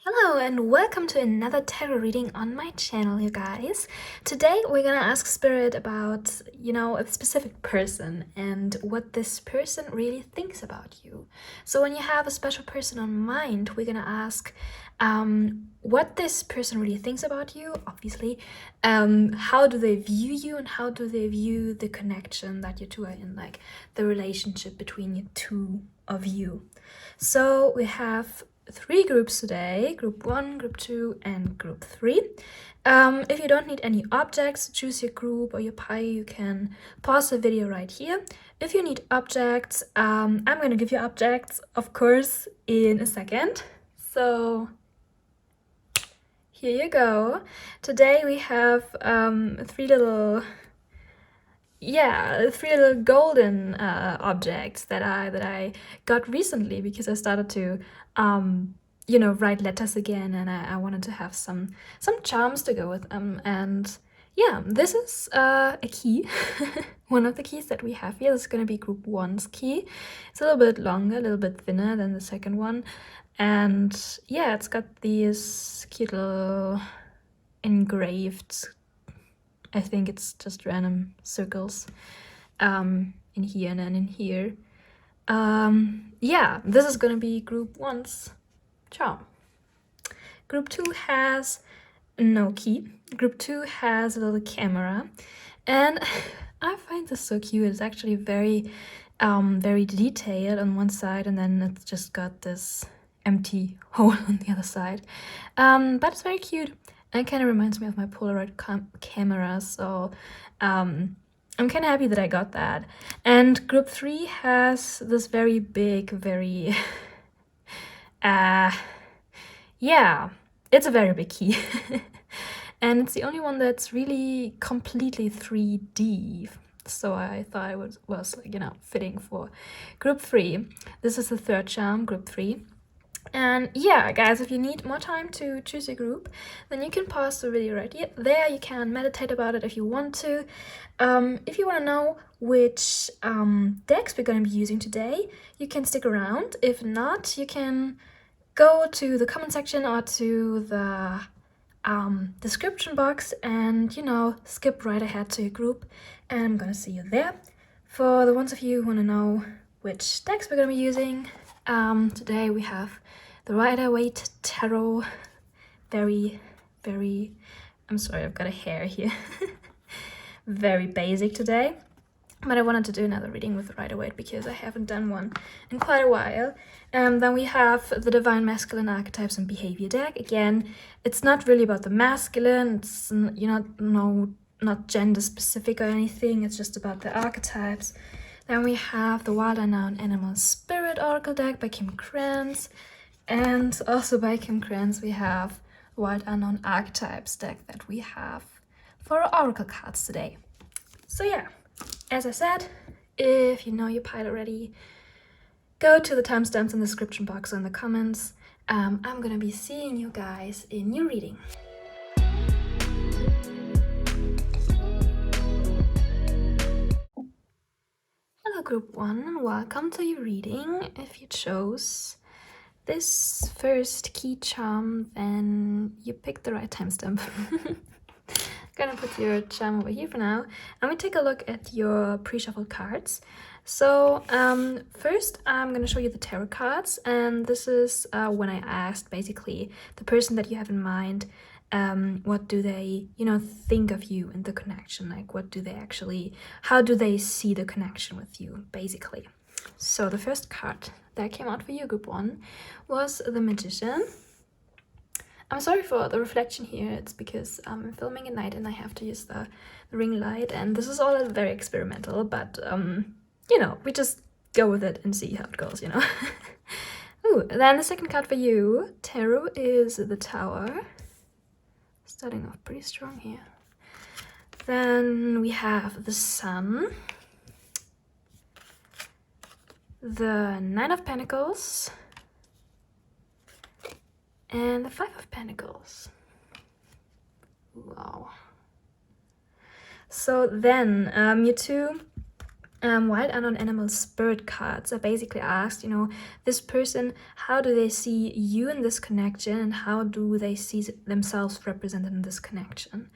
Hello and welcome to another tarot reading on my channel, you guys. Today we're gonna ask Spirit about, a specific person and what this person really thinks about you. So when you have a special person on mind, we're gonna ask what this person really thinks about you, obviously. How do they view you and how do they view the connection that you two are in, like the relationship between you two of you. So we have 3 groups today, group 1, group 2 and group 3. If you don't need any objects to choose your group or your pie, you can pause the video right here. If you need objects, I'm going to give you objects, of course, in a second. So here you go. Today we have 3 little golden objects that I got recently because I started to write letters again, and I wanted to have some charms to go with them. And yeah, this is a key. One of the keys that we have here. This is going to be group 1's key. It's a little bit longer, a little bit thinner than the second one, and yeah, it's got these cute little engraved, I think it's just random circles in here and then in here. Yeah, this is gonna be group 1's charm. Group 2 has no key. Group 2 has a little camera, and I find this so cute. It's actually very detailed on one side, and then it's just got this empty hole on the other side. But it's very cute. It kind of reminds me of my Polaroid camera, so I'm kind of happy that I got that. And group 3 has this very big, very yeah, it's a very big key. And it's the only one that's really completely 3D, so I thought it was like, fitting for group 3. This is the third charm, group 3. And yeah, guys, if you need more time to choose your group, then you can pause the video right here. There you can meditate about it if you want to. If you want to know which decks we're going to be using today, you can stick around. If not, you can go to the comment section or to the description box and, skip right ahead to your group, and I'm gonna see you there. For the ones of you who want to know which decks we're going to be using, today we have the Rider-Waite Tarot. Very, I'm sorry, I've got a hair here. Very basic today. But I wanted to do another reading with the Rider-Waite because I haven't done one in quite a while. Then we have the Divine Masculine Archetypes and Behavior deck. Again, it's not really about the masculine. It's, not gender specific or anything. It's just about the archetypes. Then we have the Wild Unknown Animal Spirit Oracle deck by Kim Krantz. And also by Kim Krantz, we have the Wild Unknown Archetypes deck that we have for our Oracle cards today. So yeah, as I said, if you know your pile already, go to the timestamps in the description box or in the comments. I'm gonna be seeing you guys in your reading. Hello group 1 and welcome to your reading. If you chose this first key charm, then you picked the right timestamp. Gonna put your charm over here for now, and we take a look at your pre-shuffled cards. So first I'm gonna show you the tarot cards, and this is when I asked basically the person that you have in mind, what do they think of you and the connection, like how do they see the connection with you, basically. So the first card that came out for you, group 1, was the Magician. I'm sorry for the reflection here. It's because I'm filming at night and I have to use the ring light, and this is all very experimental, but we just go with it and see how it goes, Ooh, then the second card for you, tarot, is the Tower. Starting off pretty strong here. Then we have the Sun, the Nine of Pentacles, and the Five of Pentacles. Wow. So then you two Wild unknown animal spirit cards are basically asked, you know, this person, how do they see you in this connection, and how do they see themselves represented in this connection?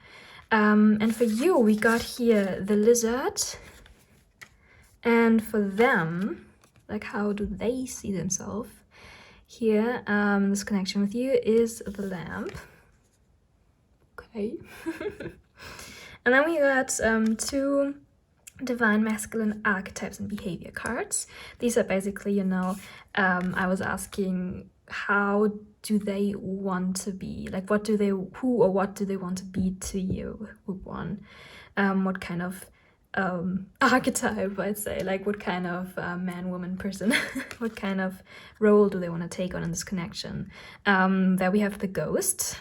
And for you, we got here the lizard, and for them, like, how do they see themselves? Here, this connection with you is the lamp. Okay. And then we got two divine masculine archetypes and behavior cards. These are basically, you know, I was asking, how do they want to be? Like, what do they, who or what do they want to be to you, group one? What kind of archetype, I'd say, like what kind of man, woman, person, what kind of role do they want to take on in this connection? There we have the ghost,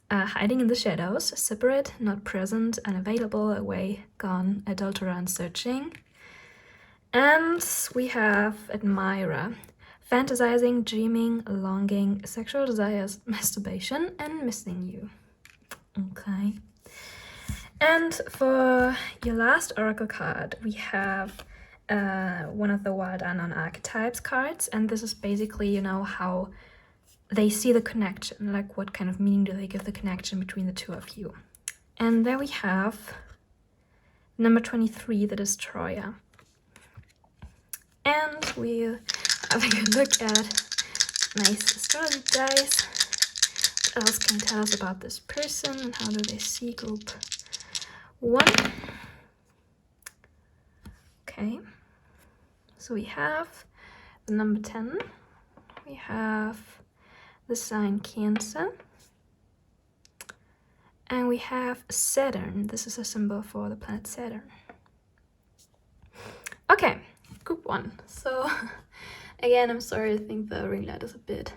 hiding in the shadows, separate, not present, unavailable, away, gone, adulterer, and searching. And we have admirer, fantasizing, dreaming, longing, sexual desires, masturbation, and missing you. Okay. And for your last oracle card, we have one of the wild unknown archetypes cards, and this is basically, you know, how they see the connection, like what kind of meaning do they give the connection between the two of you. And there we have number 23, the destroyer. And we'll have a good look at nice astrology dice. What else can tell us about this person, and how do they see group one? Okay, so we have the number 10, we have the sign Cancer, and we have Saturn. This is a symbol for the planet Saturn. Okay, group one. So again, I'm sorry, I think the ring light is a bit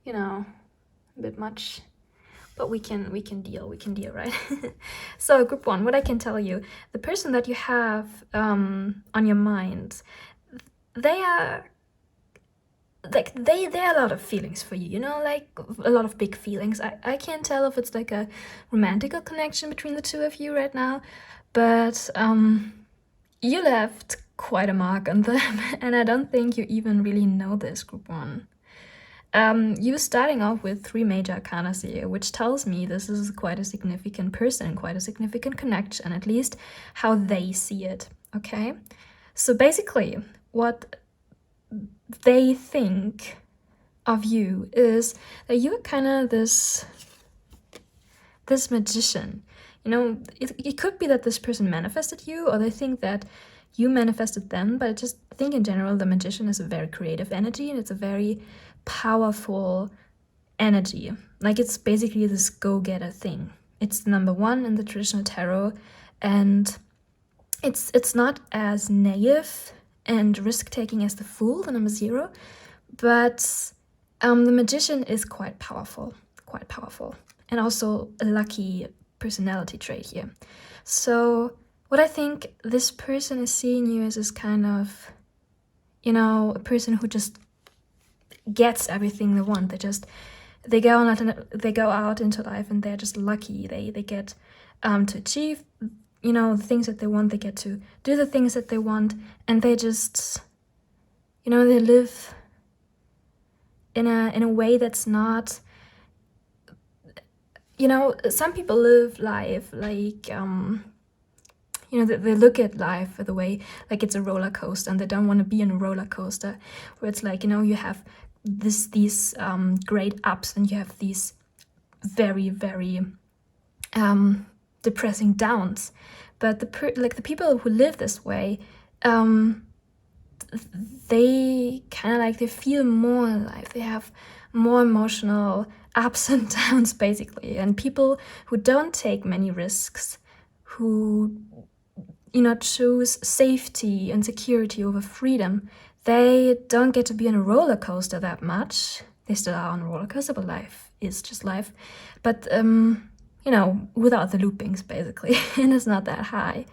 you know, a bit much, but we can deal, right? So group one, what I can tell you, the person that you have on your mind, they are like, they are a lot of feelings for you, you know, like a lot of big feelings. I can't tell if it's like a romantical connection between the two of you right now, but you left quite a mark on them, and I don't think you even really know this, group one. You're starting off with 3 major arcana here, which tells me this is quite a significant person, quite a significant connection, at least how they see it, okay? So basically, what they think of you is that you're kind of this magician. You know, it could be that this person manifested you, or they think that you manifested them, but I just think in general the magician is a very creative energy, and it's a very powerful energy. Like, it's basically this go-getter thing. It's number 1 in the traditional tarot, and it's not as naive and risk-taking as the Fool, the number 0, but the magician is quite powerful, and also a lucky personality trait here. So what I think this person is seeing you as is kind of, you know, a person who just gets everything they want. They go out into life, and they're just lucky. They get to achieve, you know, the things that they want. They get to do the things that they want, and they just, you know, they live in a way that's not, you know, some people live life like, you know, they look at life the way like it's a roller coaster, and they don't want to be in a roller coaster where it's like, you know, you have these great ups, and you have these very, very depressing downs. But the people who live this way, they kind of like, they feel more alive. They have more emotional ups and downs, basically. And people who don't take many risks, who, you know, choose safety and security over freedom, they don't get to be on a roller coaster that much. They still are on a roller coaster, but life is just life. But, you know, without the loopings, basically, and it's not that high.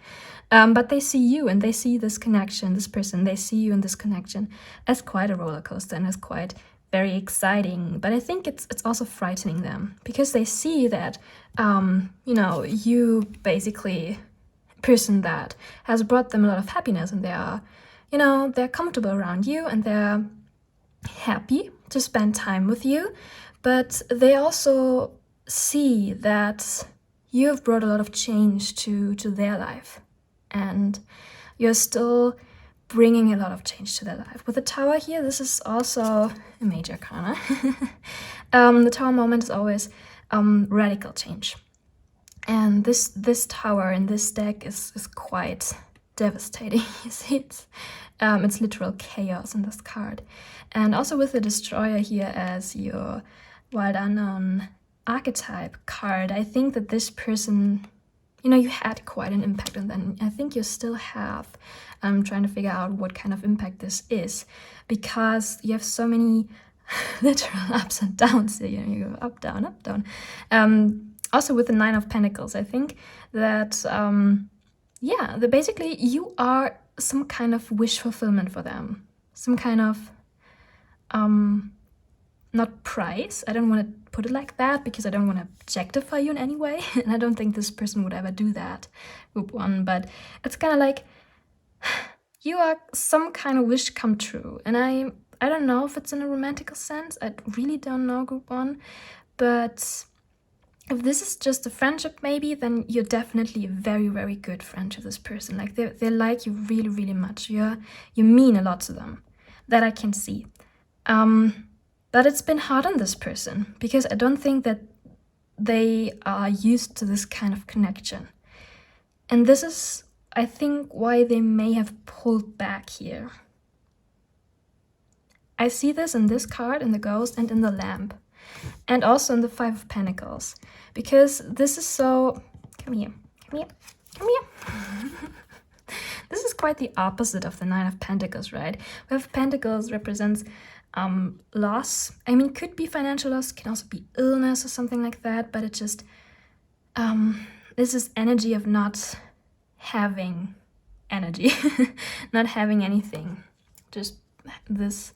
But they see you, and they see this connection, this person, they see you in this connection as quite a roller coaster, and as quite very exciting, but I think it's also frightening them, because they see that, you basically person that has brought them a lot of happiness, and they are, they're comfortable around you, and they're happy to spend time with you, but they also see that you have brought a lot of change to their life, and you're still bringing a lot of change to their life. With the Tower here, this is also a major arcana. The Tower moment is always radical change. And this Tower in this deck is quite devastating. You see, it's literal chaos in this card. And also with the Destroyer here as your Wild Unknown archetype card, I think that this person, you had quite an impact on them. I think you still have. I'm trying to figure out what kind of impact this is, because you have so many literal ups and downs here. You go up, down, up, down. Also with the Nine of Pentacles, I think that, that basically you are some kind of wish fulfillment for them. Some kind of, not prize. I don't want to put it like that, because I don't want to objectify you in any way. And I don't think this person would ever do that, group one. But it's kind of like, you are some kind of wish come true. And I don't know if it's in a romantical sense. I really don't know, group one. But if this is just a friendship maybe, then you're definitely a very, very good friend to this person. Like they like you really, really much. You mean a lot to them. That I can see. But it's been hard on this person, because I don't think that they are used to this kind of connection. And this is, I think, why they may have pulled back here. I see this in this card, in the Ghost, and in the Lamp. And also in the Five of Pentacles. Because this is so... Come here. This is quite the opposite of the Nine of Pentacles, right? We have Pentacles represents loss. I mean, could be financial loss, can also be illness or something like that, but it just... this is energy of not having energy. Not having anything. Just this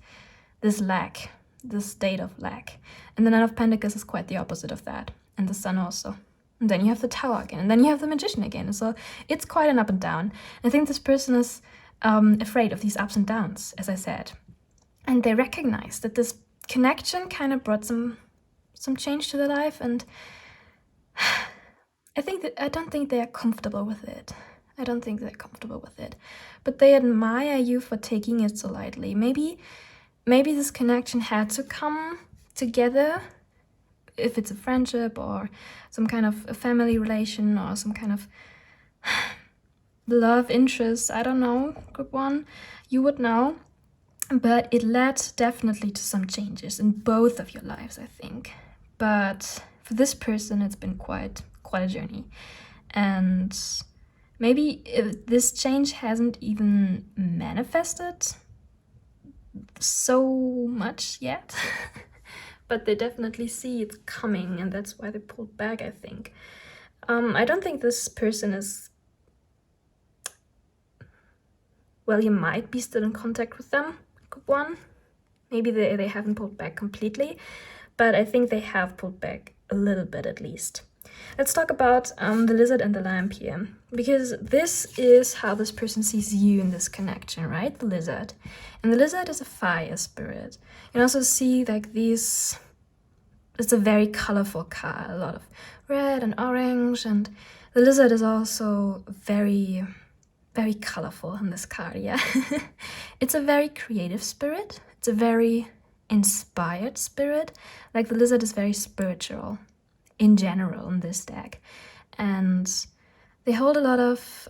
lack. This state of lack. And the Nine of Pentacles is quite the opposite of that. And the Sun also. And then you have the Tower again. And then you have the Magician again. So it's quite an up and down. I think this person is afraid of these ups and downs, as I said. And they recognize that this connection kind of brought some change to their life. And I don't think they are comfortable with it. I don't think they're comfortable with it. But they admire you for taking it so lightly. Maybe this connection had to come together, if it's a friendship or some kind of a family relation or some kind of love interest. I don't know, group one, you would know. But it led definitely to some changes in both of your lives, I think. But for this person, it's been quite a journey. And maybe if this change hasn't even manifested so much yet. But they definitely see it's coming, and that's why they pulled back, I think. I don't think this person is... Well, you might be still in contact with them, group one. Maybe they haven't pulled back completely, but I think they have pulled back a little bit at least. Let's talk about the Lizard and the Lamp here, because this is how this person sees you in this connection, right? The Lizard. And the Lizard is a fire spirit. You can also see like these... It's a very colorful card, a lot of red and orange, and the Lizard is also very, very colorful in this card, yeah. It's a very creative spirit. It's a very inspired spirit. Like the Lizard is very spiritual in general in this deck. And they hold a lot of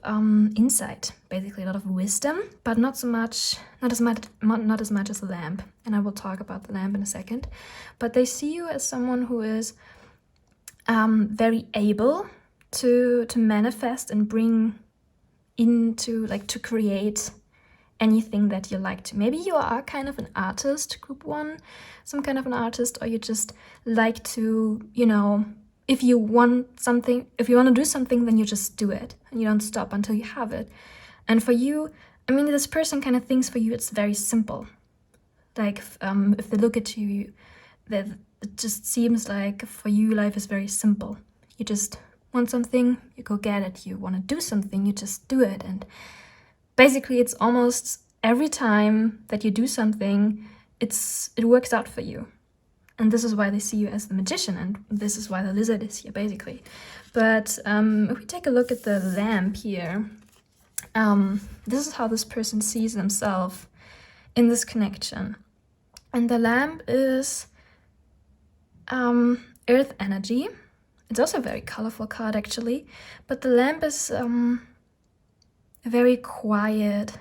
insight, basically a lot of wisdom, but not as much as the Lamp. And I will talk about the Lamp in a second. But they see you as someone who is very able to manifest and bring into, like, to create anything that you like to. Maybe you are kind of an artist, group one, some kind of an artist, or you just like to, if you want to do something, then you just do it and you don't stop until you have it. And for you, I mean, this person kind of thinks for you it's very simple. Like if they look at you, that it just seems like for you life is very simple. You just want something, you go get it. You want to do something, you just do it. And basically it's almost every time that you do something, it works out for you. And this is why they see you as the magician, and this is why the lizard is here, basically. But if we take a look at the lamp here, this is how this person sees themselves in this connection. And the lamp is earth energy. It's also a very colorful card, actually. But the lamp is a very quiet,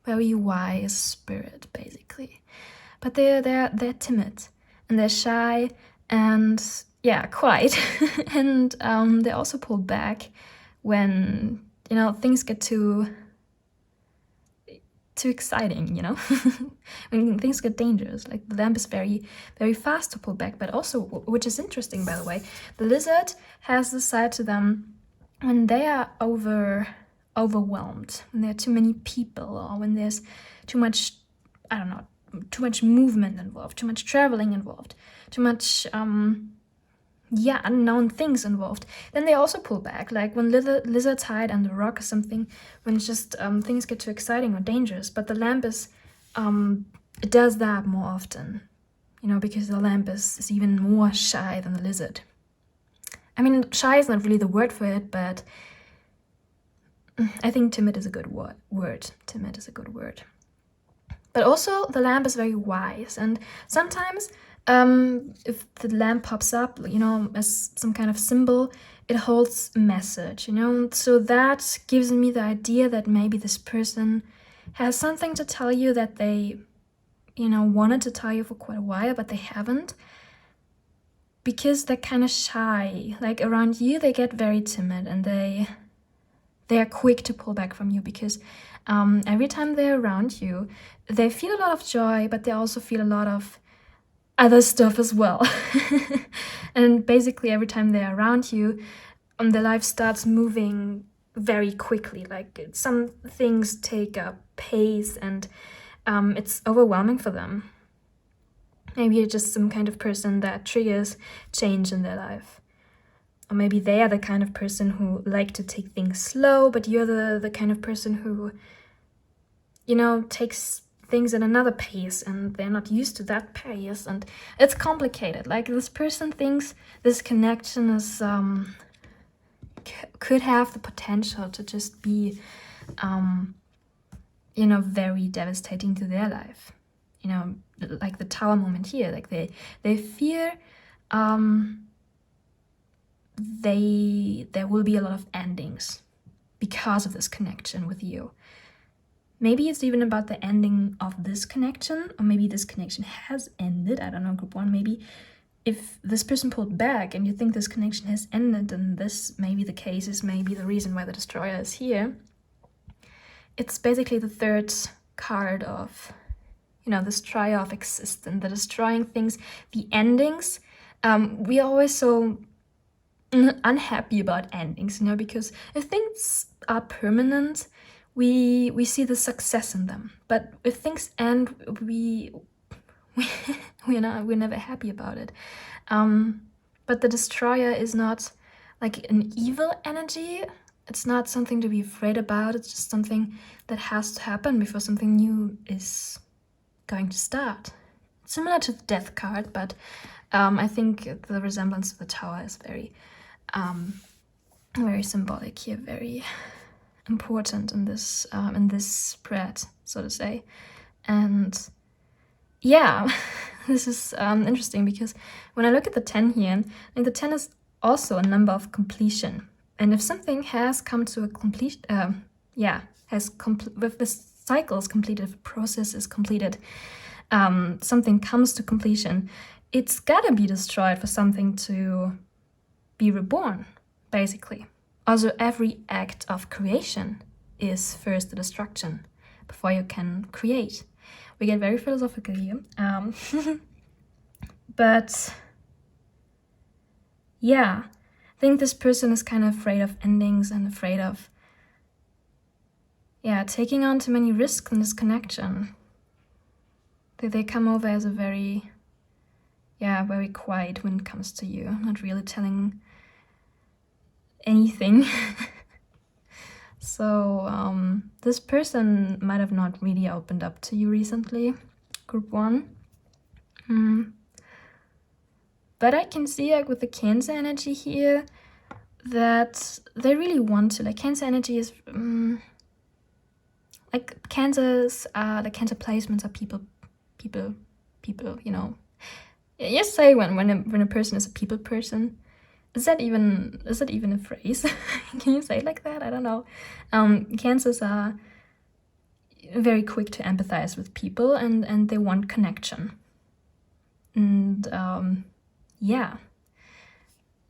very wise spirit, basically. But they're timid, and they're shy, and yeah, quiet. And they also pull back when, you know, things get too exciting, you know. When things get dangerous. Like the lamp is very, very fast to pull back. But also, which is interesting, by the way, the lizard has the side to them when they are overwhelmed, when there are too many people, or when there's too much, I don't know, too much movement involved, too much traveling involved, too much unknown things involved. Then they also pull back, like when lizards hide under a rock or something, when it's just things get too exciting or dangerous. But the lamp is it does that more often, you know, because the lamp is even more shy than the lizard. I mean, shy is not really the word for it, but I think timid is a good word. Timid is a good word. But also the lamp is very wise, and sometimes if the lamp pops up, you know, as some kind of symbol, it holds a message, you know. So that gives me the idea that maybe this person has something to tell you that they, you know, wanted to tell you for quite a while, but they haven't, because they're kind of shy. Like around you, they get very timid, and they are quick to pull back from you, because every time they're around you, they feel a lot of joy, but they also feel a lot of other stuff as well. And basically every time they're around you, their life starts moving very quickly. Like some things take a pace, and it's overwhelming for them. Maybe you're just some kind of person that triggers change in their life. Or maybe they are the kind of person who like to take things slow, but you're the kind of person who, you know, takes things at another pace, and they're not used to that pace, and it's complicated. Like this person thinks this connection is could have the potential to just be you know, very devastating to their life. You know, like the tower moment here, like they fear there will be a lot of endings because of this connection with you. Maybe it's even about the ending of this connection, or maybe this connection has ended. I don't know, group one. Maybe if this person pulled back and you think this connection has ended, then this may be the case, is maybe the reason why the destroyer is here. It's basically the third card of, you know, this triad of existence, the destroying things, the endings. We are always so unhappy about endings, you know, because if things are permanent, we see the success in them. But if things end, we're never happy about it. But the destroyer is not like an evil energy. It's not something to be afraid about. It's just something that has to happen before something new is going to start. Similar to the death card, but I think the resemblance of the tower is very symbolic here, very important in this spread, so to say. And yeah, this is interesting, because when I look at the 10 here, I think the 10 is also a number of completion. And if something has come to a complete, if this cycle is completed, if a process is completed, something comes to completion, it's gotta be destroyed for something to be reborn, basically. Also, every act of creation is first a destruction before you can create. We get very philosophical here. But yeah, I think this person is kind of afraid of endings and afraid of taking on too many risks in this connection. They come over as a very quiet when it comes to you, not really telling anything. So this person might have not really opened up to you recently, group 1. But I can see, like, with the Cancer energy here, that they really want to. Like, Cancer energy is like the Cancer placements are people, you know. Yes, say when a person is a people person. Is that even a phrase? Can you say it like that? I don't know. Cancers are very quick to empathize with people, and they want connection. And yeah,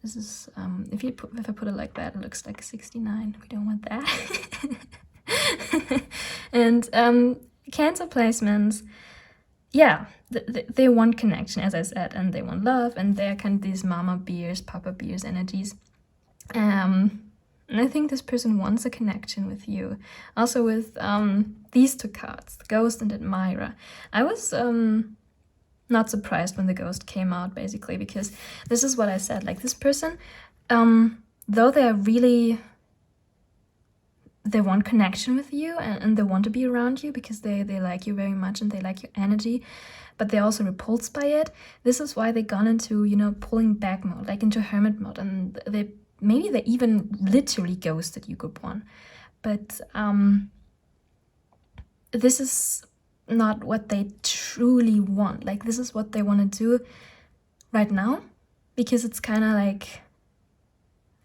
this is if I put it like that, it looks like 69. We don't want that. And Cancer placements, yeah, they want connection, as I said, and they want love, and they're kind of these mama bears, papa bears energies. And I think this person wants a connection with you. Also with these 2 cards, the Ghost and Admirer. I was not surprised when the Ghost came out, basically, because this is what I said. Like, this person, though they want connection with you, and they want to be around you because they like you very much and they like your energy, but they're also repulsed by it. This is why they gone into, you know, pulling back mode, like into hermit mode, and they even literally ghosted you, group 1. But this is not what they truly want. Like, this is what they want to do right now, because it's kind of like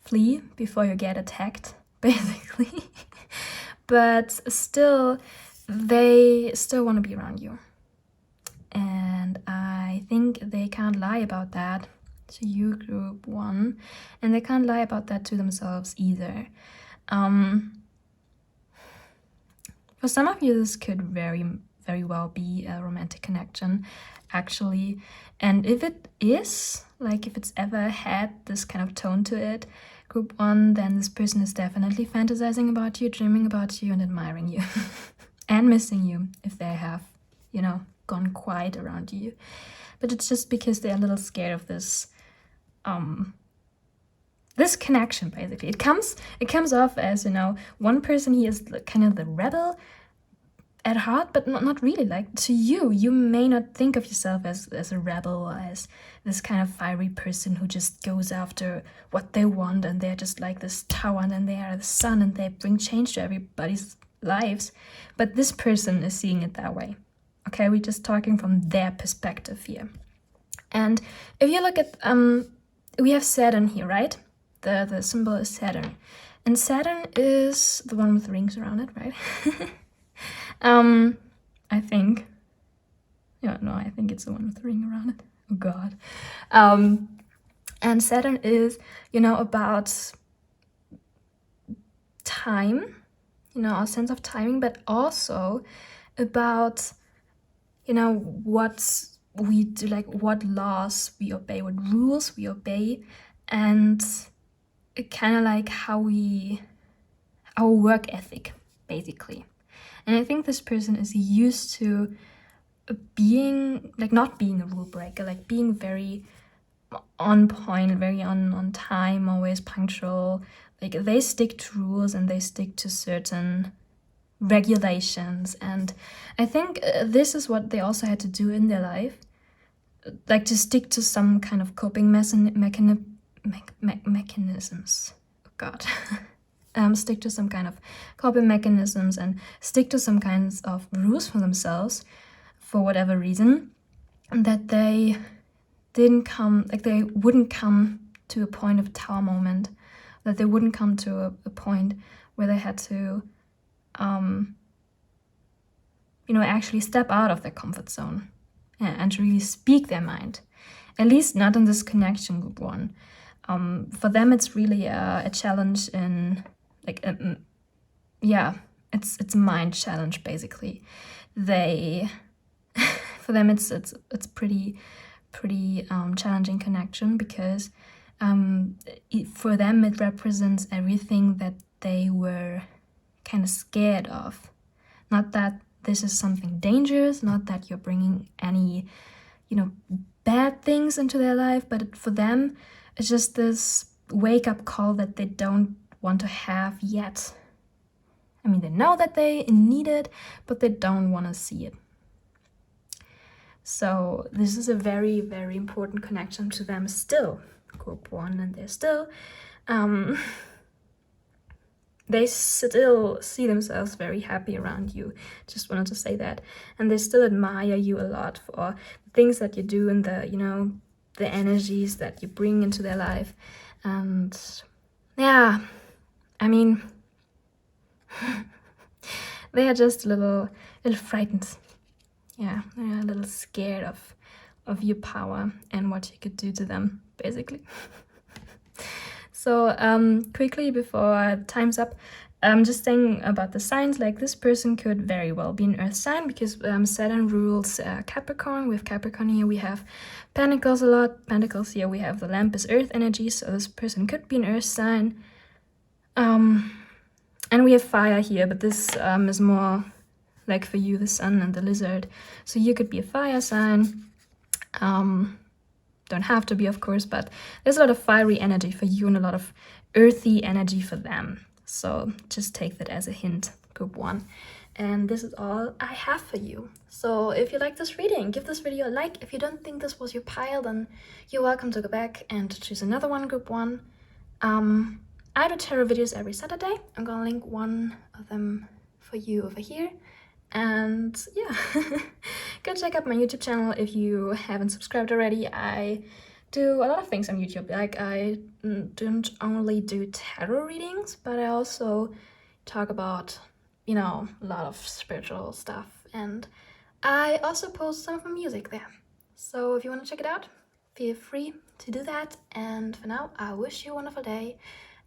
flee before you get attacked, basically. But still, they still want to be around you, and I think they can't lie about that to you, group 1, and they can't lie about that to themselves either. For some of you, this could very, very well be a romantic connection, actually. And if it is, like, if it's ever had this kind of tone to it, group 1, then this person is definitely fantasizing about you, dreaming about you, and admiring you. And missing you if they have, you know, gone quiet around you. But it's just because they're a little scared of this this connection, basically. It comes off as, you know, one person, he is kind of the rebel at heart, but not really. Like, to you may not think of yourself as a rebel, or as this kind of fiery person who just goes after what they want, and they're just like this tower, and they are the sun, and they bring change to everybody's lives. But this person is seeing it that way. Okay, we're just talking from their perspective here. And if you look at we have Saturn here, right? The symbol is Saturn, and Saturn is the one with rings around it, right? I think. Yeah, no, I think it's the one with the ring around it. Oh God. And Saturn is, you know, about time, you know, our sense of timing, but also about, you know, what we do, like what laws we obey, what rules we obey, and kind of like our work ethic, basically. And I think this person is used to being, like, not being a rule breaker, like being very on point, very on time, always punctual. Like, they stick to rules and they stick to certain regulations. And I think this is what they also had to do in their life, like to stick to some kind of coping mechanisms. Oh God. Stick to some kind of coping mechanisms and stick to some kinds of rules for themselves for whatever reason, that they didn't come, like they wouldn't come to a point of tower moment, that they wouldn't come to a point where they had to, you know, actually step out of their comfort zone and really speak their mind. At least not in this connection group 1. For them, it's really a challenge in, like, it's a mind challenge, basically. For them, it's pretty challenging connection, because for them it represents everything that they were kind of scared of. Not that this is something dangerous, not that you're bringing any, you know, bad things into their life, but for them, it's just this wake-up call that they don't want to have yet. I mean, they know that they need it, but they don't want to see it. So this is a very, very important connection to them still, group 1, and they're still, they still see themselves very happy around you. Just wanted to say that. And they still admire you a lot for the things that you do and the, you know, the energies that you bring into their life. And yeah, I mean, they are just a little frightened. Yeah, they're a little scared of your power and what you could do to them, basically. So quickly before time's up, just saying about the signs, like this person could very well be an earth sign, because Saturn rules Capricorn. With Capricorn here we have Pentacles a lot. Pentacles here we have the lamp is earth energy, so this person could be an earth sign. And we have fire here, but this is more like for you, the sun and the lizard. So you could be a fire sign. Don't have to be, of course, but there's a lot of fiery energy for you and a lot of earthy energy for them. So just take that as a hint, group 1. And this is all I have for you. So if you like this reading, give this video a like. If you don't think this was your pile, then you're welcome to go back and choose another one, group 1. I do tarot videos every Saturday. I'm gonna link one of them for you over here. And yeah, go check out my YouTube channel if you haven't subscribed already. I do a lot of things on YouTube. Like, I don't only do tarot readings, but I also talk about, you know, a lot of spiritual stuff. And I also post some of my music there. So if you want to check it out, feel free to do that. And for now, I wish you a wonderful day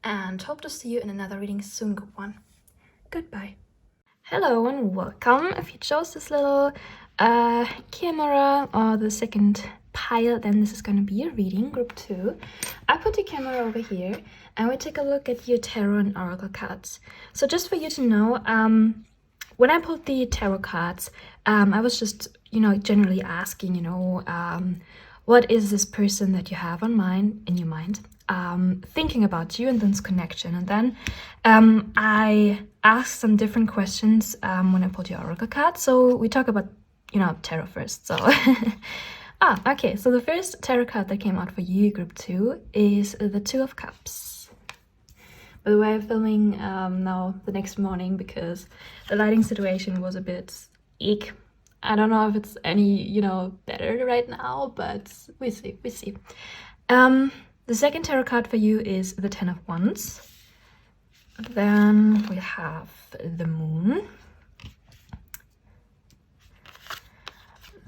and hope to see you in another reading soon, group 1. Goodbye. Hello and welcome. If you chose this little camera or the second pile, then this is going to be a reading, group 2. I put the camera over here and we take a look at your tarot and oracle cards. So just for you to know, when I pulled the tarot cards, I was just, you know, generally asking, you know, what is this person that you have in your mind, thinking about you and this connection. And then I asked some different questions when I pulled your oracle card. So we talk about, you know, tarot first. So okay, so the first tarot card that came out for you, group 2, is the 2 of Cups. By the way, I'm filming now the next morning because the lighting situation was a bit eek. I don't know if it's any, you know, better right now, but we see. The second tarot card for you is the 10 of Wands. Then we have the Moon,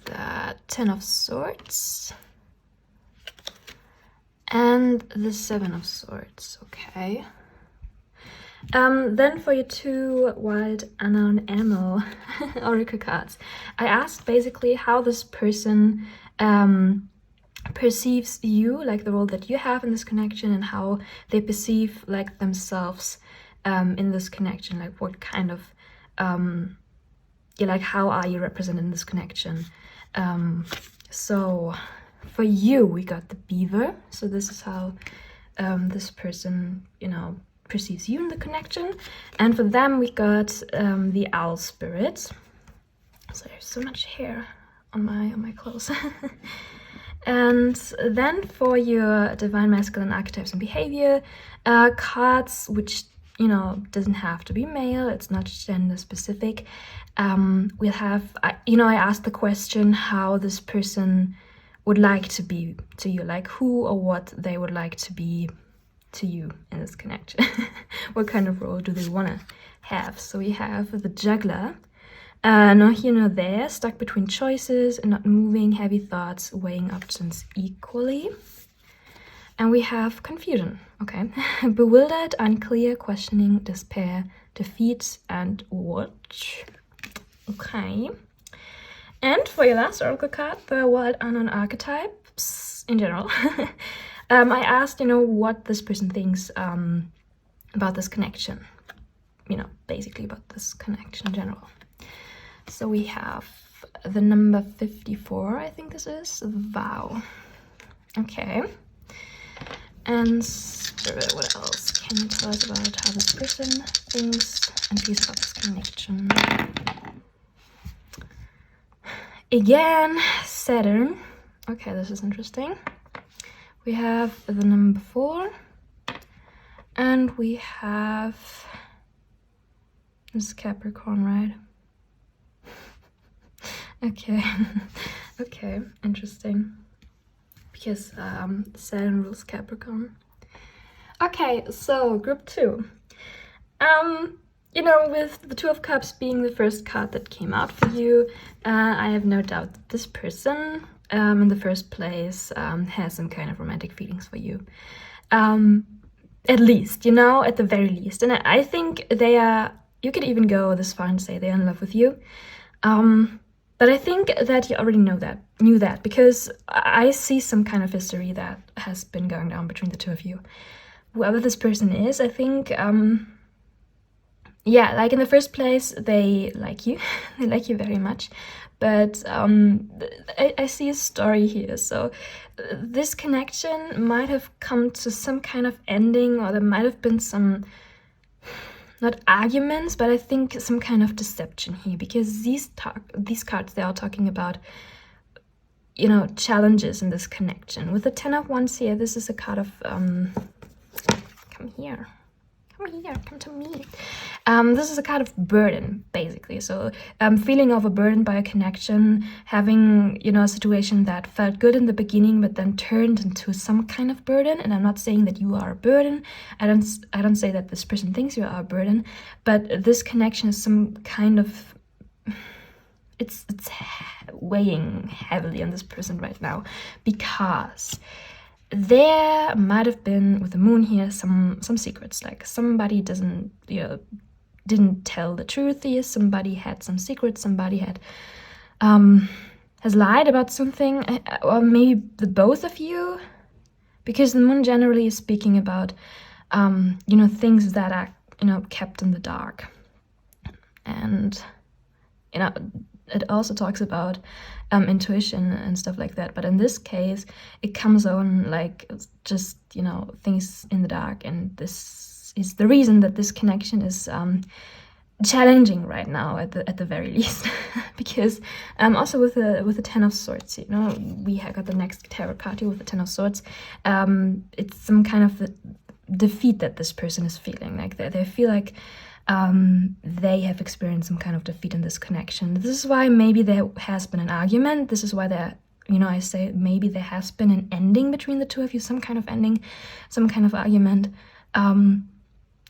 the 10 of Swords, and the 7 of Swords. Okay. Then for your 2 wild unknown animal oracle cards, I asked basically how this person perceives you, like the role that you have in this connection, and how they perceive like themselves in this connection, like what kind of like how are you represented in this connection. So for you we got the beaver, so this is how this person, you know, perceives you in the connection. And for them we got the owl spirit. So there's so much hair on my clothes. And then for your divine masculine archetypes and behavior cards, which, you know, doesn't have to be male, it's not gender specific, we'll have, you know, I asked the question how this person would like to be to you, like who or what they would like to be to you in this connection. What kind of role do they want to have? So we have the juggler, no here no there, stuck between choices and not moving, heavy thoughts, weighing options equally. And we have confusion, okay. Bewildered, unclear, questioning, despair, defeat, and watch. Okay. And for your last oracle card, the wild unknown archetypes in general, I asked, you know, what this person thinks about this connection. You know, basically about this connection in general. So we have the number 54, I think this is. Wow. Okay. And what else can you tell us about how this person thinks and feels about this connection? Again, Saturn. Okay, this is interesting. We have the number 4. And we have... This is Capricorn, right? Okay. Okay, interesting. Because Saturn rules Capricorn. Okay, so group 2. You know, with the Two of Cups being the first card that came out for you, I have no doubt that this person, in the first place, has some kind of romantic feelings for you. At least, you know, at the very least. And I think they are, you could even go this far and say they're in love with you. But I think that you already knew that, because I see some kind of history that has been going down between the two of you. Whoever this person is, I think, yeah, like in the first place, they like you. They like you very much. But I see a story here. So this connection might have come to some kind of ending, or there might have been some, not arguments, but I think some kind of deception here, because these cards, they are talking about, you know, challenges in this connection. With the 10 of Wands here, this is a card of, come here, come to me. This is a kind of burden, basically. So feeling overburdened by a connection, having, you know, a situation that felt good in the beginning but then turned into some kind of burden. And I'm not saying that you are a burden. I don't say that this person thinks you are a burden, but this connection is some kind of, it's weighing heavily on this person right now, because there might have been, with the moon here, some secrets. Like somebody didn't tell the truth here. Somebody had some secrets. Somebody had has lied about something, or maybe the both of you, because the moon generally is speaking about you know, things that are, you know, kept in the dark. And, you know, it also talks about intuition and stuff like that. But in this case, it comes on like just, you know, things in the dark. And this is the reason that this connection is challenging right now, at the very least. Because also with the 10 of Swords, you know, we have got the next tarot card here with the 10 of Swords. It's some kind of defeat that this person is feeling. Like they feel like they have experienced some kind of defeat in this connection. This is why maybe there has been an argument. This is why there, you know, I say maybe there has been an ending between the two of you, some kind of ending, some kind of argument.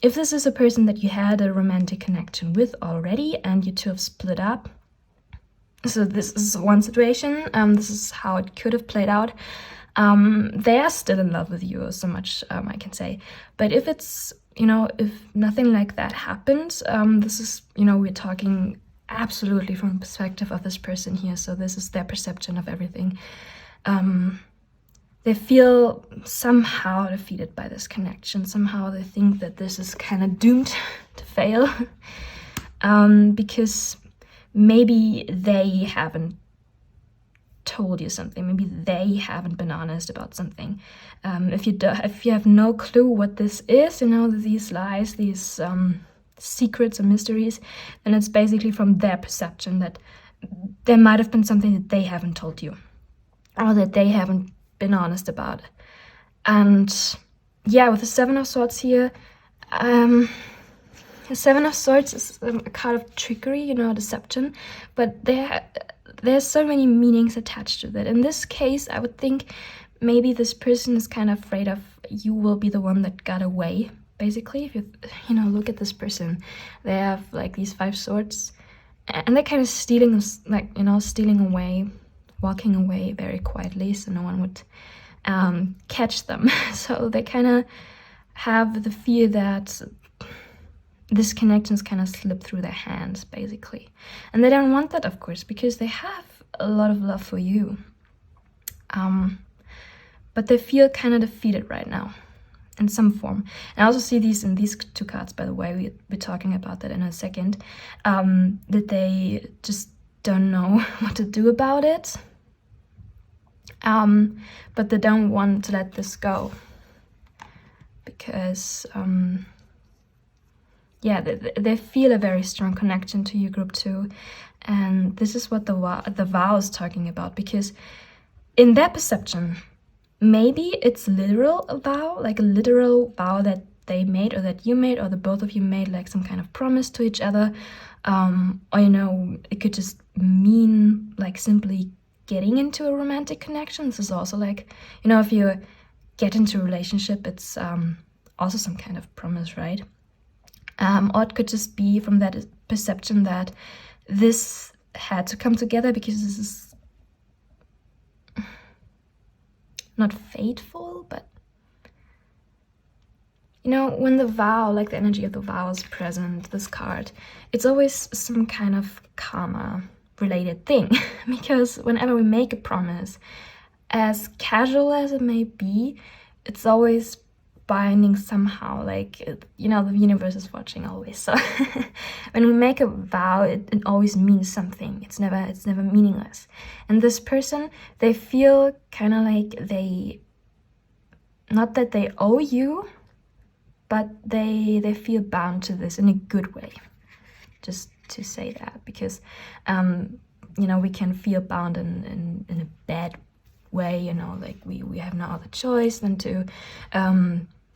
If this is a person that you had a romantic connection with already and you two have split up, so this is one situation, this is how it could have played out. They are still in love with you, so much I can say. But if it's, you know, if nothing like that happens, this is, you know, we're talking absolutely from the perspective of this person here. So this is their perception of everything. They feel somehow defeated by this connection. Somehow they think that this is kind of doomed to fail. Because maybe they haven't told you something. Maybe they haven't been honest about something. If you have no clue what this is, you know, these lies, these secrets or mysteries, then it's basically from their perception that there might have been something that they haven't told you, or that they haven't been honest about. And yeah, with the 7 of Swords here, the 7 of Swords is a card of trickery, you know, deception, but there's so many meanings attached to that. In this case, I would think maybe this person is kind of afraid of you will be the one that got away, basically. If you know, look at this person. They have like these 5 swords, and they're kind of stealing, like, you know, stealing away, walking away very quietly, so no one would catch them. So they kind of have the fear that this connection's kind of slipped through their hands, basically. And they don't want that, of course, because they have a lot of love for you. But they feel kind of defeated right now, in some form. And I also see these in these 2 cards, by the way. We're talking about that in a second. That they just don't know what to do about it, but they don't want to let this go because yeah, they feel a very strong connection to your group too. And this is what the vow is talking about, because in their perception, maybe it's literal a vow, like a literal vow that they made or that you made or the both of you made, like some kind of promise to each other, or you know, it could just mean like simply getting into a romantic connection. This is also like, you know, if you get into a relationship, it's also some kind of promise, right? Or it could just be from that perception that this had to come together because this is not fateful, but you know, when the vow, like the energy of the vow is present, this card, it's always some kind of karma related thing. Because whenever we make a promise, as casual as it may be, it's always binding somehow, like, you know, the universe is watching always. So when we make a vow, it always means something. It's never meaningless. And this person, they feel kind of like not that they owe you, but they feel bound to this in a good way. Just to say that, because you know, we can feel bound in a bad way, you know, like we have no other choice than to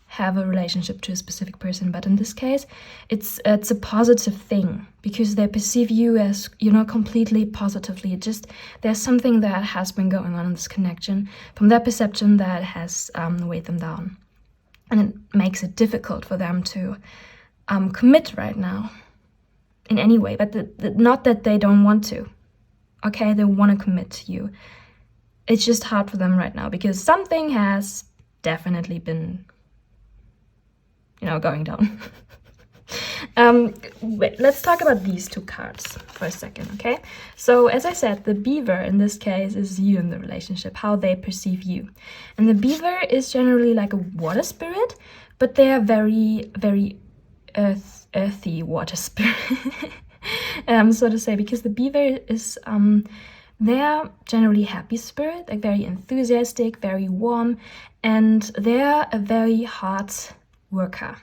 have a relationship to a specific person. But in this case, it's a positive thing, because they perceive you as, you know, completely positively. Just there's something that has been going on in this connection from their perception that has weighed them down, and it makes it difficult for them to commit right now in any way. But not that they don't want to, okay, they want to commit to you. It's just hard for them right now because something has definitely been, you know, going down. Wait, let's talk about these two cards for a second, okay? So as I said, the beaver in this case is you in the relationship, how they perceive you. And the beaver is generally like a water spirit, but they are very, very earthy water spirit, so to say, because the beaver is they are generally happy spirit, like very enthusiastic, very warm, and they are a very hard worker.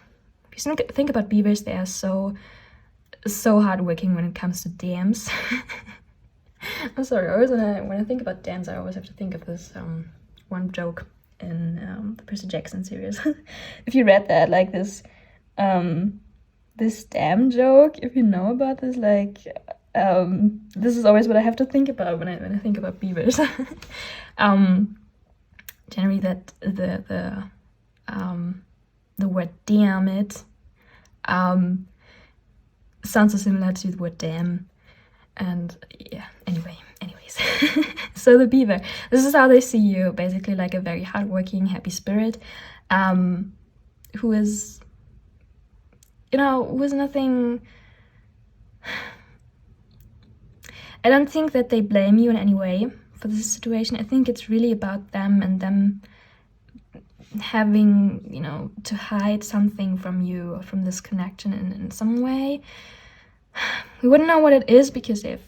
If you think about beavers, they are so hardworking when it comes to dams. I'm sorry, always when I think about dams, I always have to think of this one joke in the Percy Jackson series. If you read that, like this dam joke, if you know about this, like this is always what I have to think about when I think about beavers. Generally, that the word damn it sounds so similar to the word damn, and yeah, anyways. So the beaver, this is how they see you, basically like a very hardworking, happy spirit, who is, you know, who is nothing. I don't think that they blame you in any way for this situation. I think it's really about them and them having, you know, to hide something from you, or from this connection in some way. We wouldn't know what it is because if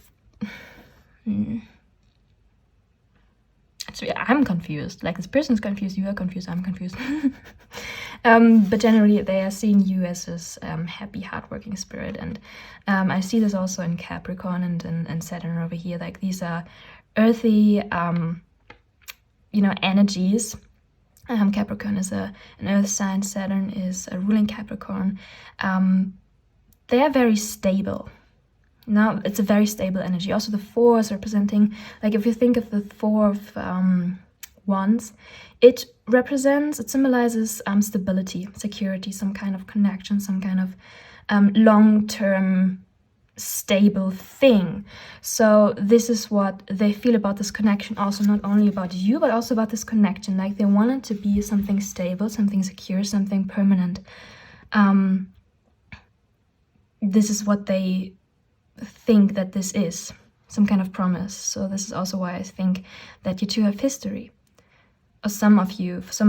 I'm confused, like this person's confused, you are confused, I'm confused. But generally they are seeing you as this happy, hardworking spirit, and I see this also in Capricorn and Saturn over here. Like these are earthy, you know, energies. Capricorn is an earth sign, Saturn is a ruling Capricorn. They are very stable. Now it's a very stable energy. Also the 4 is representing, like if you think of the 4 of Wands, it symbolizes stability, security, some kind of connection, some kind of long-term stable thing. So this is what they feel about this connection, also not only about you, but also about this connection. Like they want it to be something stable, something secure, something permanent. This is what they think that this is, some kind of promise. So this is also why I think that you two have history. Or for some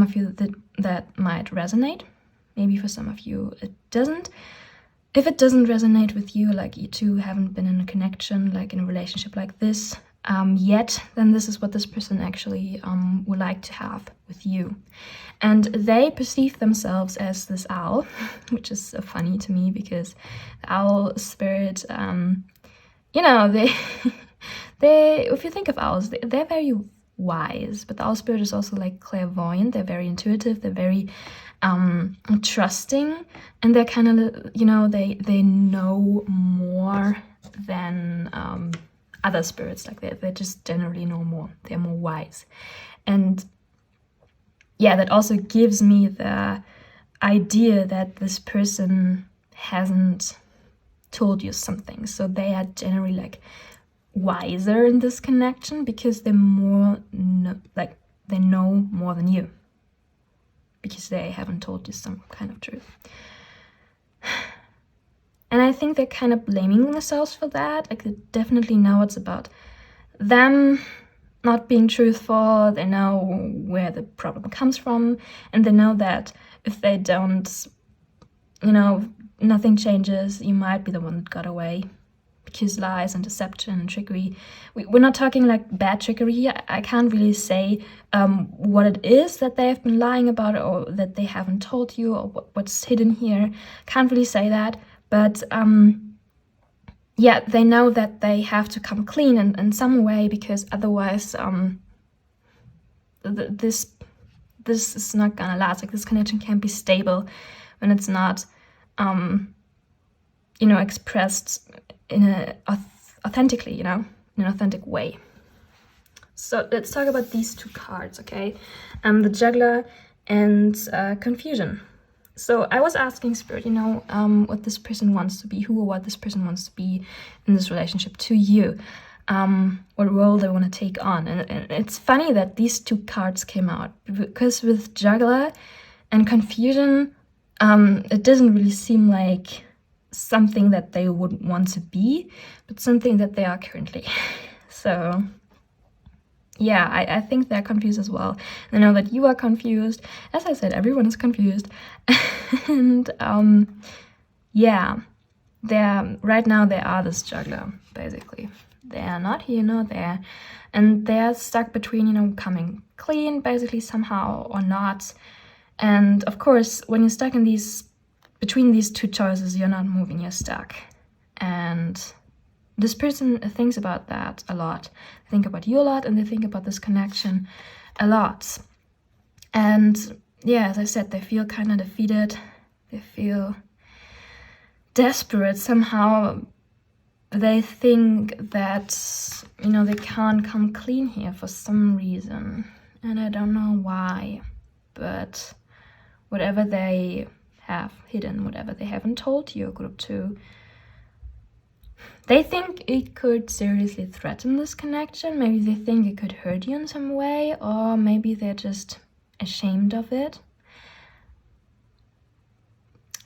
of you that might resonate. Maybe for some of you it doesn't. if it doesn't resonate with you, like you two haven't been in a connection, like in a relationship like this yet, then this is what this person actually would like to have with you. And they perceive themselves as this owl, which is so funny to me, because the owl spirit, you know, they if you think of owls, they're very wise, but the owl spirit is also like clairvoyant. They're very intuitive, they're very trusting, and they're kind of, you know, they know more than other spirits. Like they just generally know more, they're more wise. And yeah, that also gives me the idea that this person hasn't told you something, so they are generally like wiser in this connection, because they're more like they know more than you, because they haven't told you some kind of truth. And I think they're kind of blaming themselves for that. Like, they definitely know it's about them not being truthful. They know where the problem comes from, and they know that if they don't, you know, nothing changes, you might be the one that got away. Because lies and deception and trickery, we're not talking like bad trickery. I can't really say what it is that they have been lying about, or that they haven't told you, or what's hidden here. Can't really say that, but yeah, they know that they have to come clean in some way, because otherwise this is not gonna last. Like, this connection can't be stable when it's not you know, expressed in a authentically, you know, in an authentic way. So let's talk about these two cards, okay? The Juggler and Confusion. So I was asking Spirit, you know, what this person wants to be, who or what this person wants to be in this relationship to you, what role they want to take on. And it's funny that these two cards came out, because with Juggler and Confusion, it doesn't really seem like something that they would want to be, but something that they are currently. So yeah, I think they're confused as well. I know that you are confused. As I said, everyone is confused. And yeah, right now they are this Juggler, basically. They are not here nor there, and they're stuck between, you know, coming clean basically somehow or not. And of course, when you're stuck in between these two choices, you're not moving, you're stuck. And this person thinks about that a lot. They think about you a lot, and they think about this connection a lot. And yeah, as I said, they feel kind of defeated. They feel desperate somehow. They think that, you know, they can't come clean here for some reason. And I don't know why, but whatever they have hidden, whatever they haven't told you, group 2, they think it could seriously threaten this connection. Maybe they think it could hurt you in some way, or maybe they're just ashamed of it,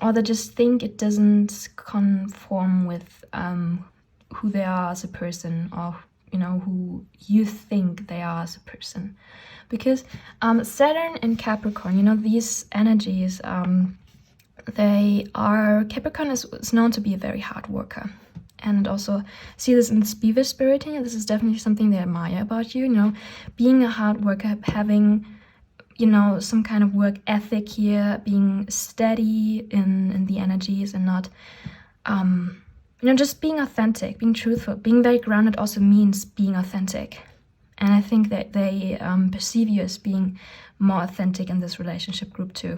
or they just think it doesn't conform with who they are as a person, or, you know, who you think they are as a person. Because Saturn and Capricorn, you know, these energies, Capricorn is known to be a very hard worker. And also see this in this Beaver spirit here. This is definitely something they admire about you, you know, being a hard worker, having, you know, some kind of work ethic here, being steady in the energies, and not, you know, just being authentic, being truthful. Being very grounded also means being authentic. And I think that they perceive you as being more authentic in this relationship, group 2.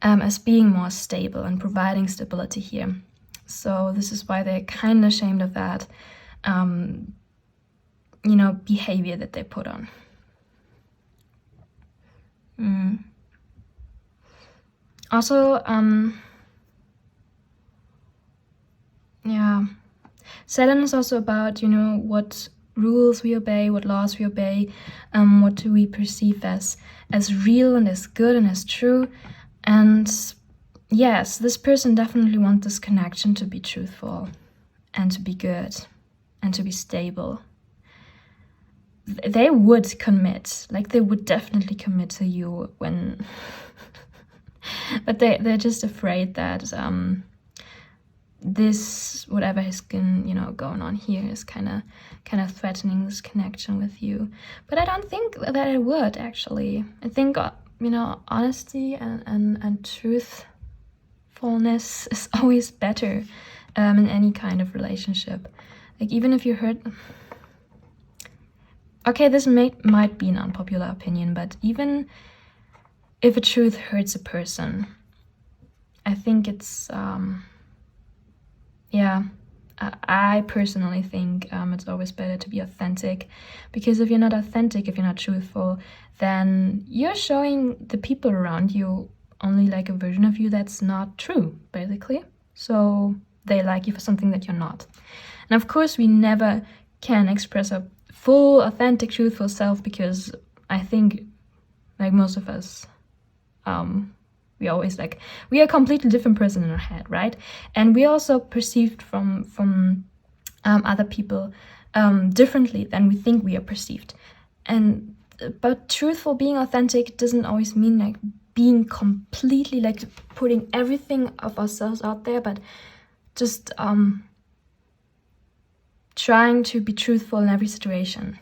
As being more stable and providing stability here. So this is why they're kind of ashamed of that, you know, behavior that they put on. Also, yeah, Saturn is also about, you know, what rules we obey, what laws we obey, what do we perceive as real and as good and as true. And yes, this person definitely wants this connection to be truthful and to be good and to be stable. They would commit, like they would definitely commit to you when, but they're just afraid that this, whatever has been, you know, going on here is kind of threatening this connection with you. But I don't think that it would, actually. I think, you know, honesty and truthfulness is always better in any kind of relationship. Like, even if you hurt... Okay, this might be an unpopular opinion, but even if a truth hurts a person, I think it's... yeah, I personally think it's always better to be authentic, because if you're not authentic, if you're not truthful, then you're showing the people around you only like a version of you that's not true, basically. So they like you for something that you're not. And of course, we never can express a full, authentic, truthful self, because I think, like most of us, we always we are a completely different person in our head, right? And we also perceived from other people differently than we think we are perceived. But truthful, being authentic doesn't always mean like being completely like putting everything of ourselves out there, but just trying to be truthful in every situation.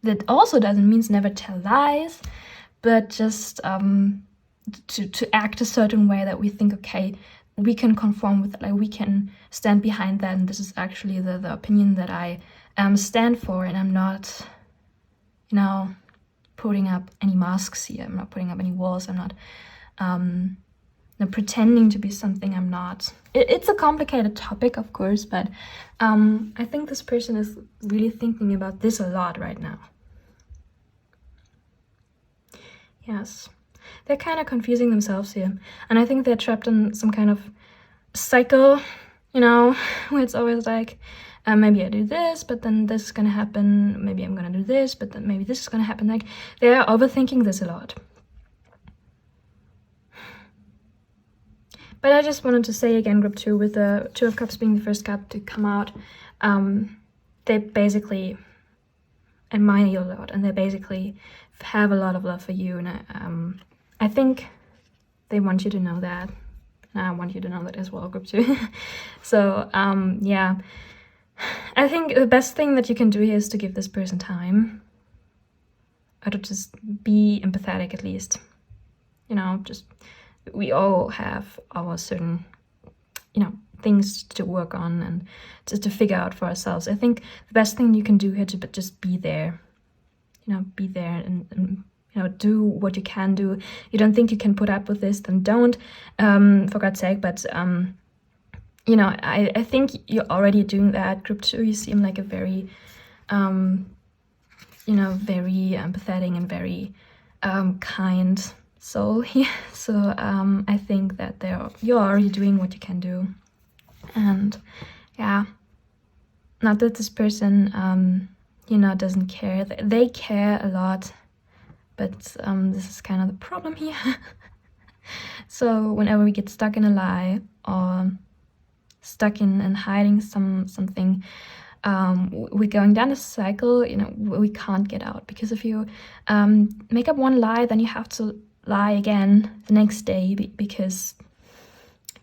That also doesn't mean never tell lies, but just to act a certain way that we think, okay, we can conform with it, like we can stand behind that, and this is actually the opinion that I stand for, and I'm not, you know, putting up any masks here, I'm not putting up any walls, I'm not pretending to be something I'm not. It's a complicated topic, of course, but I think this person is really thinking about this a lot right now. Yes, they're kind of confusing themselves here. And I think they're trapped in some kind of cycle, you know, where it's always like, maybe I do this, but then this is gonna happen. Maybe I'm gonna do this, but then maybe this is gonna happen. Like, they're overthinking this a lot. But I just wanted to say again, group 2, with the Two of Cups being the first card to come out, they basically admire you a lot, and they basically have a lot of love for you, and I think they want you to know that, and I want you to know that as well, group 2. So yeah, I think the best thing that you can do here is to give this person time, or to just be empathetic at least, you know. Just, we all have our certain, you know, things to work on and just to figure out for ourselves. I think the best thing you can do here to just be there, you know, be there and you know, do what you can do. You don't think you can put up with this, then don't, for God's sake. But you know, I think you're already doing that, group 2. You seem like a very you know, very empathetic and very kind soul here. So I think that you're already doing what you can do. And yeah, not that this person you know, doesn't care. They care a lot, but this is kind of the problem here. So whenever we get stuck in a lie, or stuck in hiding something, we're going down a cycle, you know, we can't get out. Because if you make up one lie, then you have to lie again the next day, because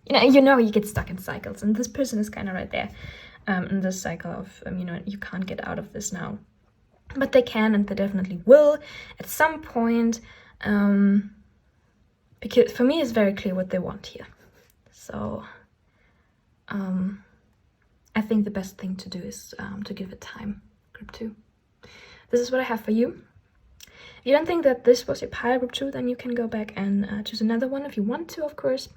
you know you get stuck in cycles, and this person is kind of right there in this cycle of you know, you can't get out of this now, but they can, and they definitely will at some point, because for me it's very clear what they want here. So I think the best thing to do is to give it time, group 2. This is what I have for you. If you don't think that this was your pile, group 2, then you can go back and choose another one if you want to, of course.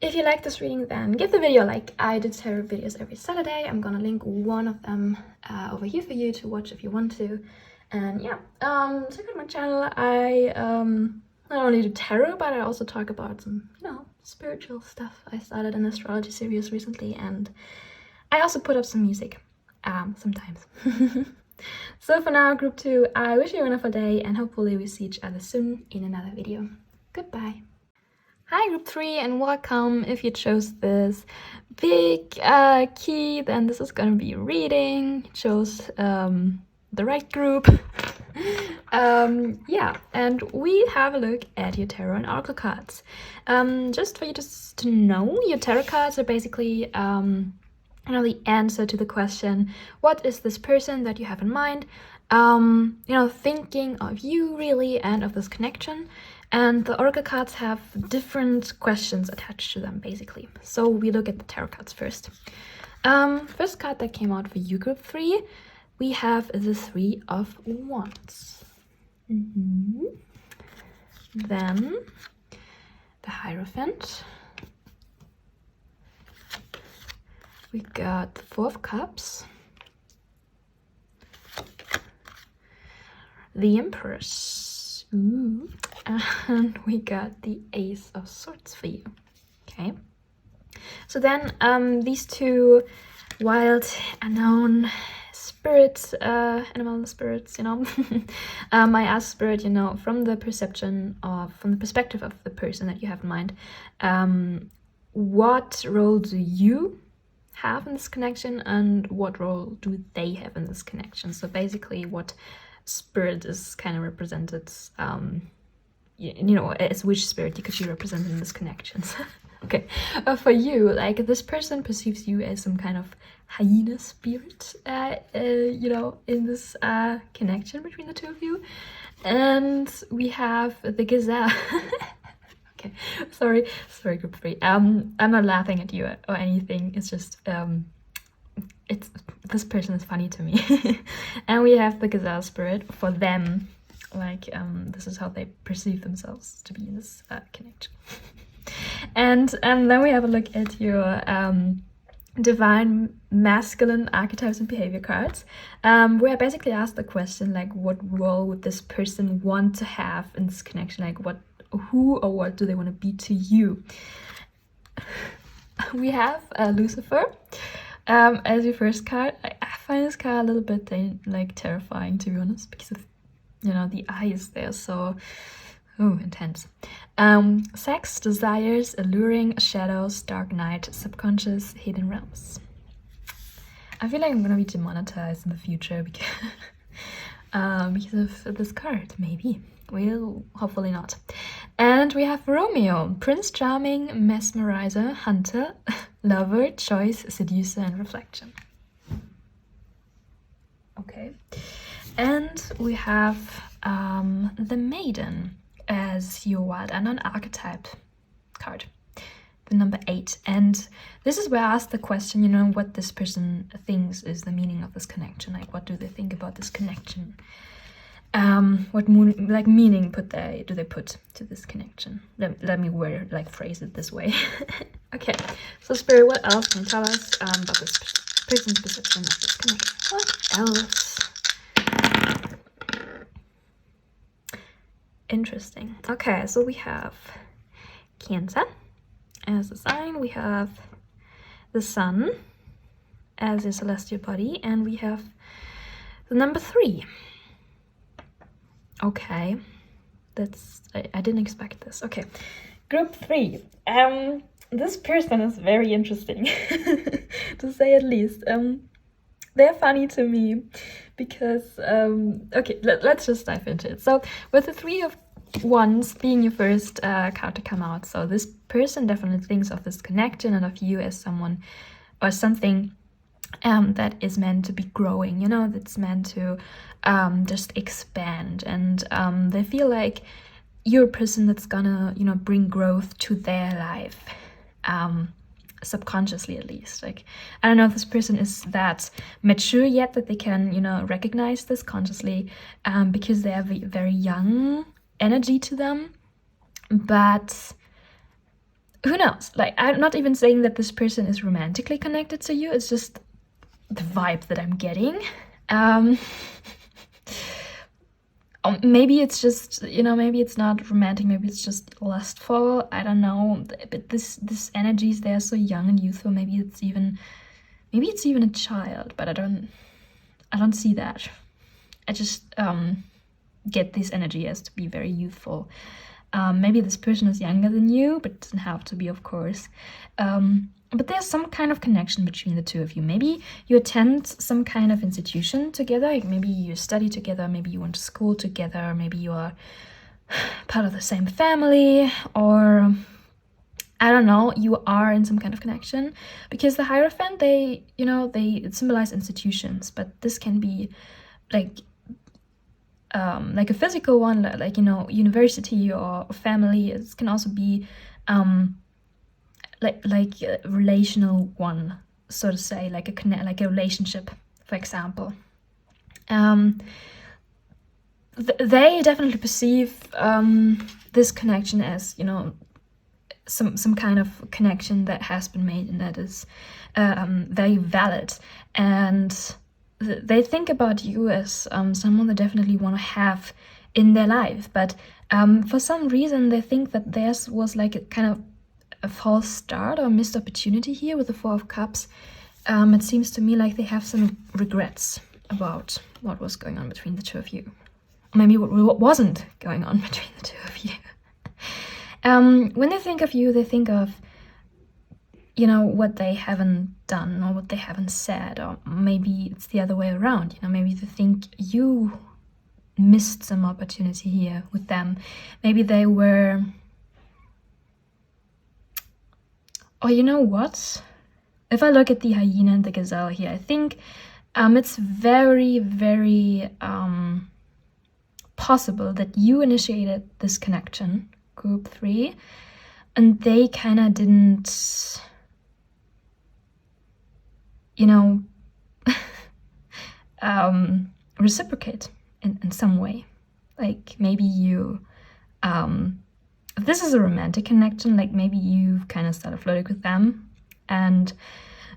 If you like this reading, then give the video a like. I do tarot videos every Saturday. I'm gonna link one of them over here for you to watch if you want to. And yeah, check out my channel. I not only do tarot, but I also talk about some, you know, spiritual stuff. I started an astrology series recently, and I also put up some music sometimes. So for now, group 2, I wish you a wonderful day, and hopefully we see each other soon in another video. Goodbye. Hi group 3, and welcome. If you chose this big key, then this is gonna be a reading. You chose the right group. Yeah, and we have a look at your tarot and oracle cards. Just for you to know, your tarot cards are basically the answer to the question, what is this person that you have in mind? Thinking of you really and of this connection. And the oracle cards have different questions attached to them, basically. So we look at the tarot cards first. First card that came out for you, group 3, we have the 3 of Wands. Then the Hierophant. We got the 4 of Cups. The Empress. Ooh. And we got the Ace of Swords for you. Okay. So then these 2 wild, unknown spirits, animal spirits, I asked Spirit, from the perspective of the person that you have in mind, what role do you have in this connection and what role do they have in this connection? So basically what spirit is kind of represented, as which spirit you could be represented in this connection. Okay, for you, like this person perceives you as some kind of hyena spirit, in this connection between the 2 of you. And we have the gazelle. Okay, sorry, group 3. I'm not laughing at you or anything. It's just this person is funny to me. And we have the gazelle spirit for them. Like this is how they perceive themselves to be in this connection. And then we have a look at your divine masculine archetypes and behavior cards, where I basically asked the question, like, what role would this person want to have in this connection? Like, who or what do they want to be to you? We have Lucifer as your first card. I find this card a little bit terrifying, to be honest, because of the eyes there, so intense. Sex, desires, alluring, shadows, dark night, subconscious, hidden realms. I feel like I'm gonna be demonetized in the future because of this card, maybe. Well, hopefully not. And we have Romeo, Prince Charming, Mesmerizer, Hunter, Lover, Choice, Seducer, and Reflection. Okay. And we have the Maiden as your wild unknown archetype card, the number 8. And this is where I asked the question, what this person thinks is the meaning of this connection. Like, what do they think about this connection? What meaning do they put to this connection? Let me phrase it this way. Okay, so Spirit, what else can you tell us about this person's perception of this connection? What else? Interesting. Okay, so we have Cancer as a sign, we have the Sun as a celestial body, and we have the number 3. Okay, I didn't expect this. Okay, group 3. This person is very interesting, to say at least. They're funny to me because, okay, let's just dive into it. So with the 3 of Wands being your first card to come out, so this person definitely thinks of this connection and of you as someone or something that is meant to be growing, that's meant to just expand. And they feel like you're a person that's gonna, bring growth to their life. Subconsciously, at least. Like, I don't know if this person is that mature yet that they can, recognize this consciously, because they have a very young energy to them. But who knows? Like, I'm not even saying that this person is romantically connected to you. It's just the vibe that I'm getting. Maybe it's just, maybe it's not romantic, maybe it's just lustful, I don't know, but this energy is there, so young and youthful. Maybe it's even a child, but I don't see that. I just get this energy as to be very Maybe this person is younger than you, but it doesn't have to be, of course. but there's some kind of connection between the two of you. Maybe you attend some kind of institution together, like maybe you study together, maybe you went to school together, maybe you are part of the same family, or I don't know, you are in some kind of connection. Because the Hierophant, they symbolize institutions, but this can be like a physical one, like university or family. It can also be like a relational one, so to say, like a relationship, for example. They definitely perceive this connection as some kind of connection that has been made and that is very valid, and they think about you as someone they definitely want to have in their life. But for some reason they think that theirs was like a kind of a false start or missed opportunity here with the Four of Cups. It seems to me like they have some regrets about what was going on between the two of you. Maybe what wasn't going on between the two of you. When they think of you, they think of, what they haven't done or what they haven't said, or maybe it's the other way around. Maybe they think you missed some opportunity here with them. Maybe they were... Or you know what? If I look at the hyena and the gazelle here, I think it's very, very possible that you initiated this connection, group 3, and they kind of didn't, reciprocate in some way. Like maybe you... if this is a romantic connection, like maybe you kind of started flirting with them and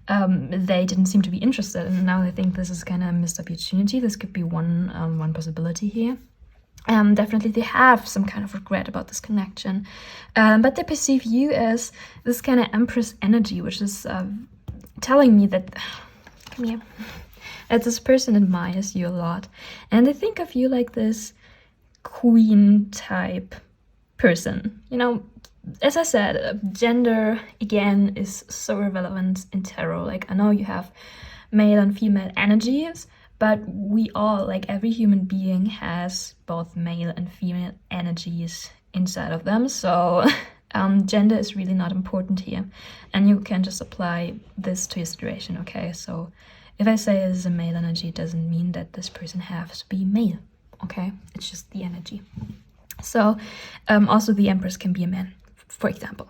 they didn't seem to be interested, and now they think this is kind of a missed opportunity. This could be one possibility here. Definitely they have some kind of regret about this connection, but they perceive you as this kind of Empress energy, which is telling me that, come here, that this person admires you a lot, and they think of you like this queen type person. As I said, gender again is so irrelevant in tarot. Like, I know you have male and female energies, but we all, like every human being, has both male and female energies inside of them. So gender is really not important here, and you can just apply this to your situation. Okay, so if I say this is a male energy, it doesn't mean that this person has to be male. Okay, it's just the energy. So also the Empress can be a man, for example.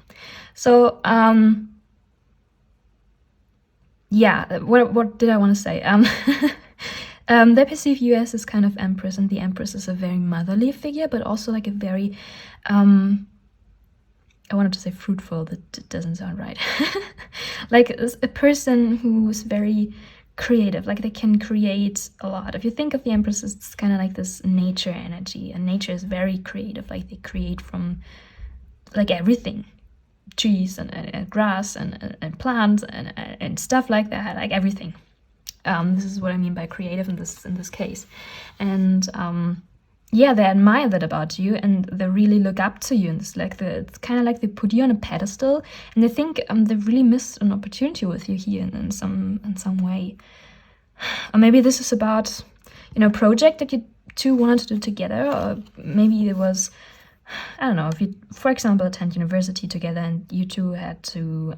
So yeah, what did I want to say? They perceive you as this kind of Empress, and the Empress is a very motherly figure, but also like a very I wanted to say fruitful, that doesn't sound right. Like a person who's very creative, like they can create a lot. If you think of the Empress, it's kind of like this nature energy, and nature is very creative. Like they create from like everything, trees and grass and plants and stuff like that, like everything. This is what I mean by creative in this case. And yeah, they admire that about you, and they really look up to you. And it's kind of like they put you on a pedestal, and they think they really missed an opportunity with you here in some way. Or maybe this is about a project that you two wanted to do together, or maybe it was, I don't know, if you, for example, attend university together and you two had to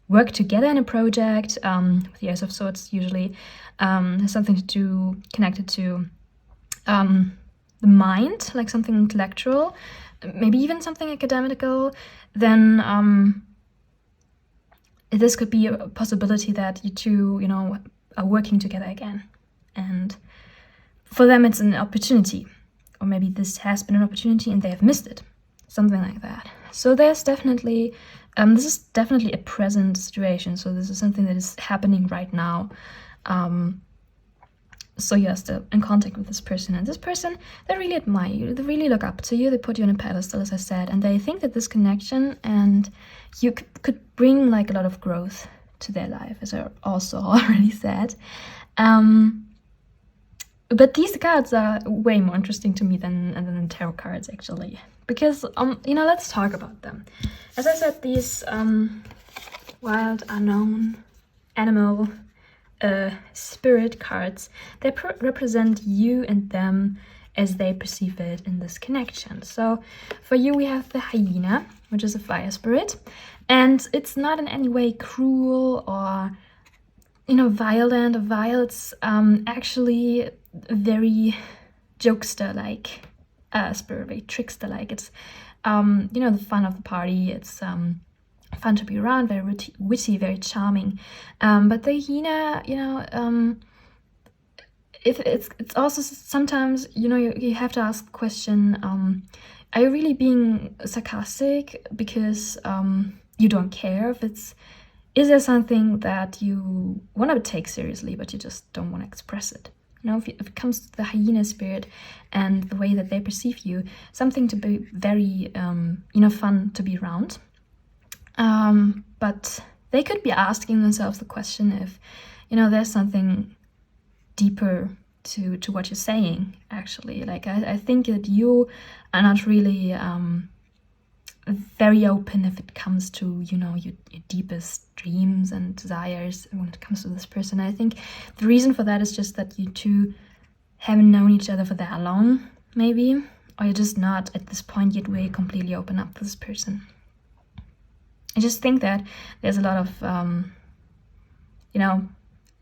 work together in a project. With the Ace of Swords usually has something to do connected to the mind, like something intellectual, maybe even something academical. Then this could be a possibility that you two, are working together again, and for them it's an opportunity, or maybe this has been an opportunity and they have missed it, something like that. So there's definitely this is definitely a present situation. So this is something that is happening right now. So you're still in contact with this person, and this person, they really admire you, they really look up to you, they put you on a pedestal, as I said, and they think that this connection and you could bring like a lot of growth to their life, as I also already said. But these cards are way more interesting to me than tarot cards, actually, because let's talk about them. As I said, these wild, unknown, animal, spirit cards. They represent you and them as they perceive it in this connection. So for you, we have the hyena, which is a fire spirit, and it's not in any way cruel or, you know, violent or vile. It's actually very jokester-like spirit, very trickster-like. It's you know, the fun of the party. It's fun to be around, very witty, very charming. But the hyena, you know, if it's also sometimes, you know, you have to ask the question, are you really being sarcastic because you don't care if it's, is there something that you want to take seriously but you just don't want to express it? You know, if it comes to the hyena spirit and the way that they perceive you, something to be very you know, fun to be around. But they could be asking themselves the question if, you know, there's something deeper to what you're saying, actually. Like, I think that you are not really very open if it comes to, you know, your deepest dreams and desires when it comes to this person. I think the reason for that is just that you two haven't known each other for that long, maybe, or you're just not at this point yet where you completely open up to this person. I just think that there's a lot of, you know,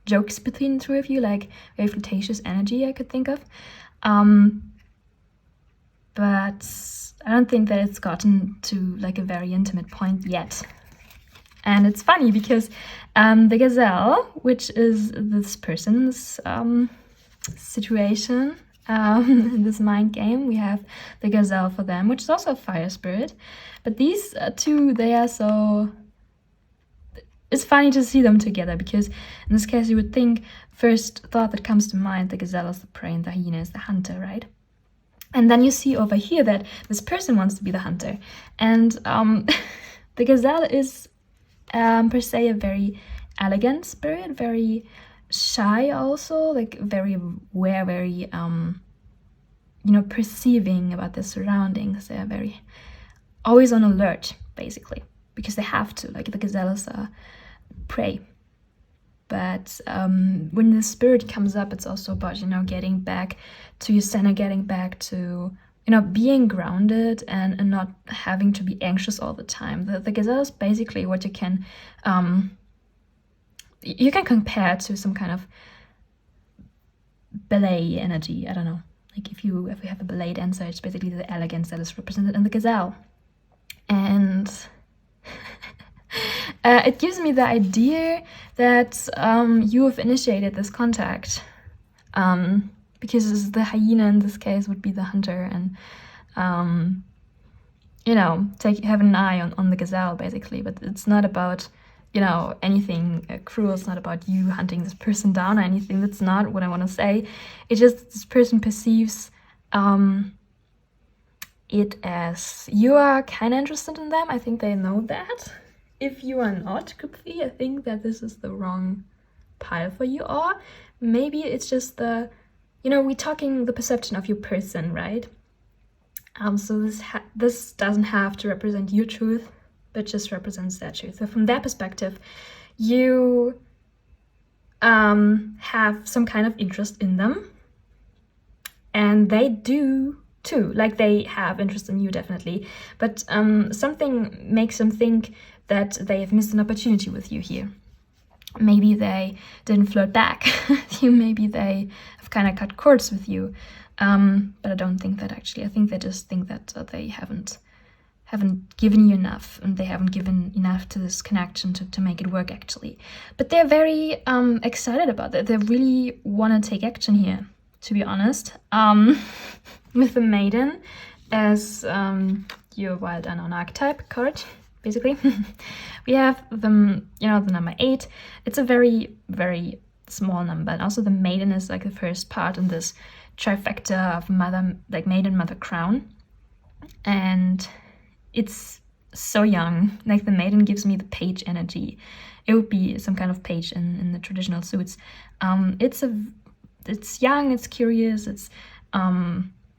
jokes between the two of you, like very flirtatious energy I could think of. But I don't think that it's gotten to like a very intimate point yet. And it's funny because the gazelle, which is this person's situation, in this mind game, we have the gazelle for them, which is also a fire spirit. But these two, they are so... It's funny to see them together, because in this case you would think, first thought that comes to mind, the gazelle is the prey and the hyena is the hunter, right? And then you see over here that this person wants to be the hunter. And the gazelle is per se a very elegant spirit, very shy also, like very aware, very, you know, perceiving about their surroundings. They're very always on alert, basically, because they have to, like the gazelles are prey. But when the spirit comes up, it's also about, you know, getting back to your center, getting back to, you know, being grounded and not having to be anxious all the time. The gazelle is basically what you can compare to some kind of ballet energy. I don't know. Like if we have a ballet dancer, it's basically the elegance that is represented in the gazelle. And it gives me the idea that you have initiated this contact, because the hyena in this case would be the hunter, and you know, have an eye on the gazelle, basically. But it's not about, you know, anything cruel. It's not about you hunting this person down or anything. That's not what I want to say. It's just this person perceives it as you are kind of interested in them. I think they know that. If you are not, Kupfi, I think that this is the wrong pile for you. Or maybe it's just the, you know, we're talking the perception of your person, right? So this doesn't have to represent your truth, but just represents their truth. So from their perspective, you have some kind of interest in them, and they do too. Like, they have interest in you, definitely, but something makes them think that they have missed an opportunity with you here. Maybe they didn't flirt back with you, maybe they have kind of cut cords with you, but I don't think that, actually. I think they just think that they haven't given you enough, and they haven't given enough to this connection to make it work, actually. But they're very excited about it. They really want to take action here, to be honest. With the maiden as your wild unknown archetype card, basically. We have the, you know, the number 8. It's a very, very small number, and also the maiden is like the first part in this trifecta of mother, like maiden, mother, crown. And it's so young. Like, the maiden gives me the page energy. It would be some kind of page in the traditional suits. It's young, it's curious, it's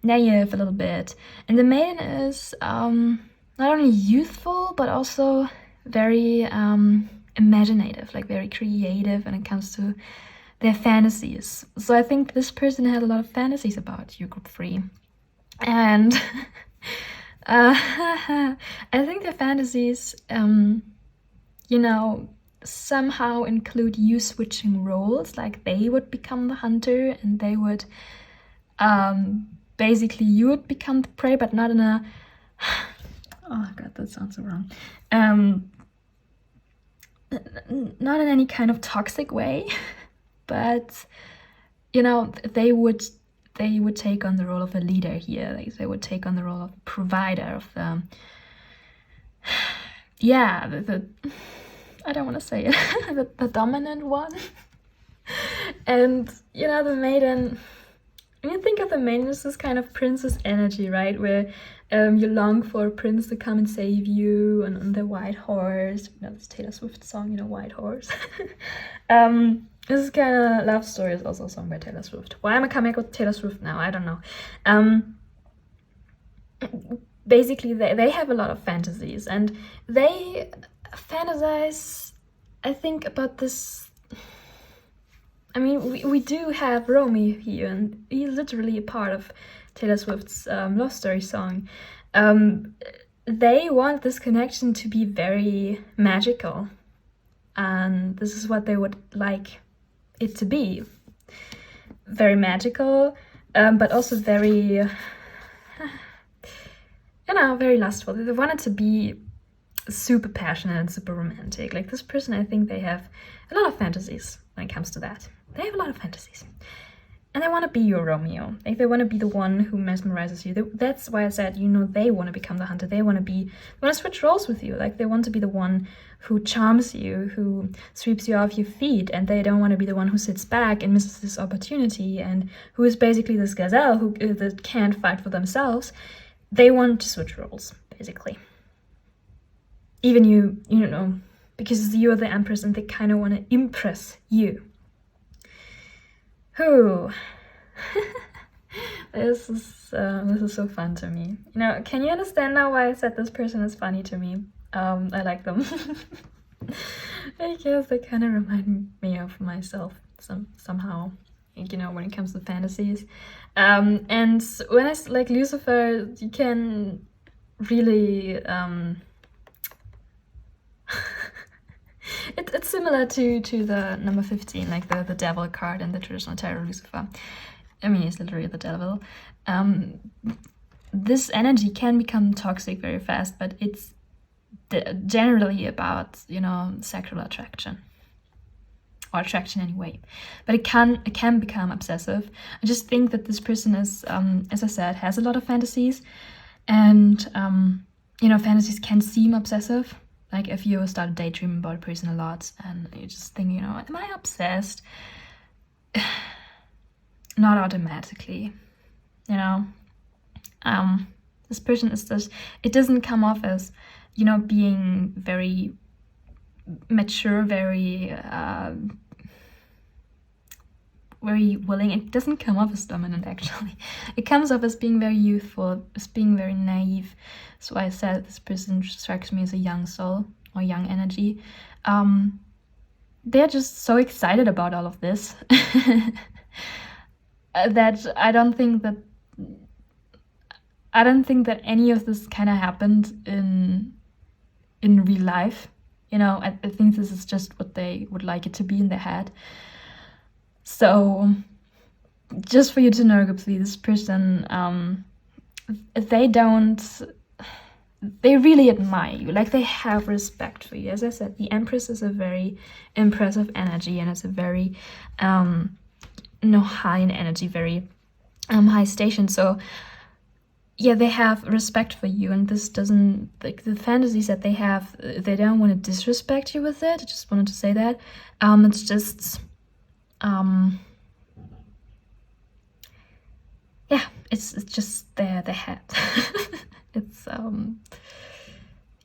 naive a little bit, and the maiden is not only youthful but also very imaginative, like very creative when it comes to their fantasies. So I think this person had a lot of fantasies about you, group 3. And I think their fantasies, you know, somehow include you switching roles, like they would become the hunter and they would, basically you would become the prey, but not in a, oh god, that sounds so wrong. Not in any kind of toxic way, but you know, they would take on the role of a leader here. Like they would take on the role of provider, of the, yeah, the I don't want to say it, the dominant one. And you know, the maiden, when you think of the maiden as this kind of princess energy, right, where you long for a prince to come and save you on the white horse. You know, this Taylor Swift song, you know, White Horse. This kind of love story is also a song by Taylor Swift. Why am I coming up with Taylor Swift now? I don't know. Basically, they have a lot of fantasies, and they fantasize, I think, about this. I mean, we do have Romeo here, and he's literally a part of Taylor Swift's love story song. They want this connection to be very magical, and this is what they would like it to be. Very magical, but also very, you know, very lustful. They want it to be super passionate and super romantic. Like this person, I think they have a lot of fantasies when it comes to that. They have a lot of fantasies. And they want to be your Romeo. Like they want to be the one who mesmerizes you. That's why I said, you know, they want to become the hunter. They want to switch roles with you. Like they want to be the one who charms you, who sweeps you off your feet, and they don't want to be the one who sits back and misses this opportunity and who is basically this gazelle who that can't fight for themselves. They want to switch roles, basically. Even you know, because you're the empress and they kind of want to impress you. Who? This is so fun to me. You know, can you understand now why I said this person is funny to me? I like them because they kind of remind me of myself somehow. You know, when it comes to fantasies, and when I like Lucifer, you can really It's similar to the number 15, like the devil card in the traditional tarot Lucifer. I mean, it's literally the devil. This energy can become toxic very fast, but it's generally about, you know, sexual attraction. Or attraction anyway. But it can become obsessive. I just think that this person is, as I said, has a lot of fantasies. And, you know, fantasies can seem obsessive. Like if you start daydreaming about a person a lot and you just think, you know, am I obsessed? Not automatically, you know. This person is just, it doesn't come off as, you know, being very mature, very willing. It doesn't come off as dominant, actually. It comes off as being very youthful, as being very naive. So I said this person strikes me as a young soul or young energy. They're just so excited about all of this that I don't think that any of this kind of happened in real life. You know, I think this is just what they would like it to be in their head. So, just for you to know, this person, they really admire you. Like, they have respect for you. As I said, the Empress is a very impressive energy, and it's a very, high in energy, very high station. So, yeah, they have respect for you, and this doesn't, like, the fantasies that they have, they don't want to disrespect you with it. I just wanted to say that. It's just, yeah, it's just their head. It's,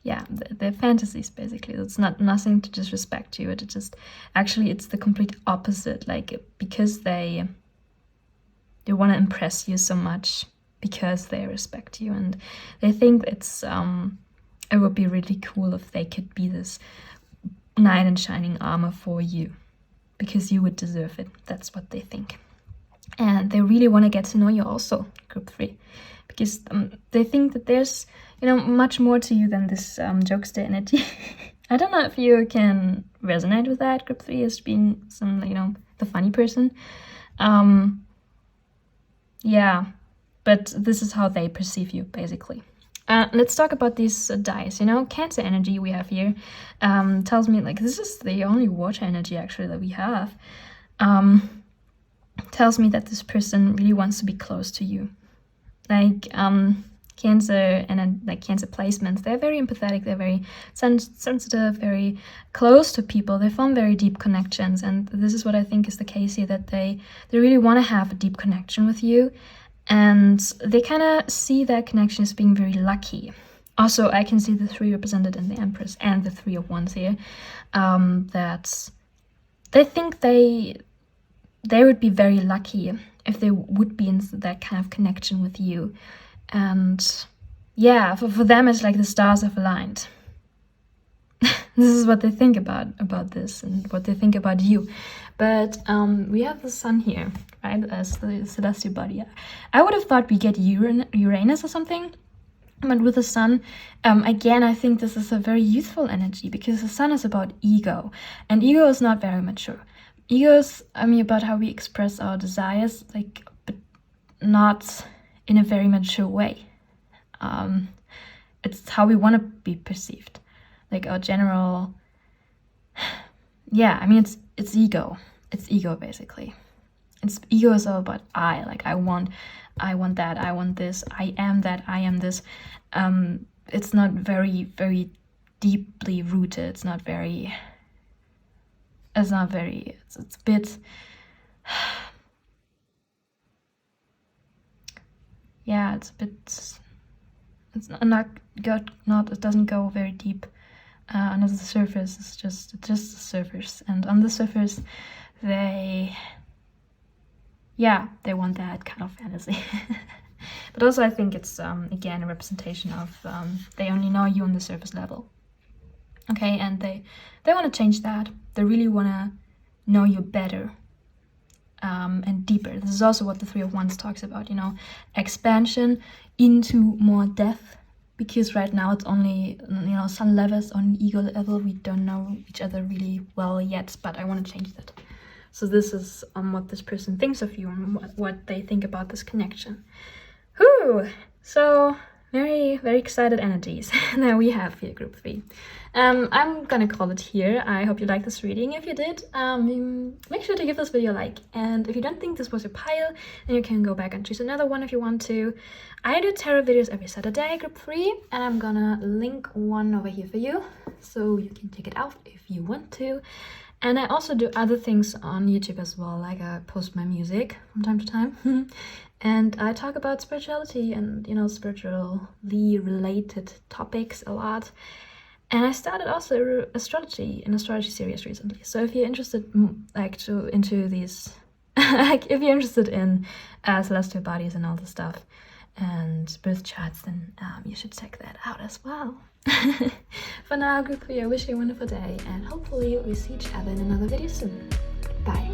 yeah, their fantasies, basically. It's nothing to disrespect you. It just, actually, it's the complete opposite. Like, because they want to impress you so much, because they respect you, and they think it's it would be really cool if they could be this knight in shining armor for you, because you would deserve it. That's what they think. And they really want to get to know you also, group 3, because they think that there's, you know, much more to you than this jokester energy. I don't know if you can resonate with that, group 3, as being some, you know, the funny person. Yeah, but this is how they perceive you, basically. Let's talk about these dice. You know, Cancer energy we have here tells me, like, this is the only water energy actually that we have. Tells me that this person really wants to be close to you. Like Cancer and like Cancer placements, they're very empathetic, they're very sensitive, very close to people. They form very deep connections, and this is what I think is the case here, that they really want to have a deep connection with you. And they kind of see that connection as being very lucky. Also, I can see the 3 represented in the Empress and the 3 of Wands here. That they think they would be very lucky if they would be in that kind of connection with you. And yeah, for them it's like the stars have aligned. This is what they think about this and what they think about you. But we have the sun here, right, as the celestial body. I would have thought we get Uranus or something, but with the sun, again, I think this is a very youthful energy, because the sun is about ego, and ego is not very mature. Ego is, I mean, about how we express our desires, like, but not in a very mature way. It's how we want to be perceived, like our general. Yeah, I mean, it's ego. It's ego, basically. Ego is all about I. Like, I want that. I want this. I am that. I am this. It's not very, very deeply rooted. It's a bit. Yeah, it's a bit. It's not. It doesn't go very deep. Under the surface, it's just the surface, and on the surface, they want that kind of fantasy. But also, I think it's again a representation of they only know you on the surface level. Okay, and they want to change that. They really want to know you better and deeper. This is also what the 3 of Wands talks about. You know, expansion into more depth. Because right now it's only, you know, sun levels on ego level. We don't know each other really well yet, but I want to change that. So this is what this person thinks of you and what they think about this connection. Whew! So very, very excited energies that we have here, group 3. I'm gonna call it here. I hope you liked this reading. If you did, make sure to give this video a like. And if you don't think this was your pile, then you can go back and choose another one if you want to. I do tarot videos every Saturday, group 3, and I'm gonna link one over here for you, so you can check it out if you want to. And I also do other things on YouTube as well, like I post my music from time to time. And I talk about spirituality and, you know, spiritually related topics a lot. And I started also an astrology series recently. So if you're interested, into these, like if you're interested in celestial bodies and all this stuff and birth charts, then you should check that out as well. For now, group 3, I wish you a wonderful day, and hopefully we see each other in another video soon. Bye.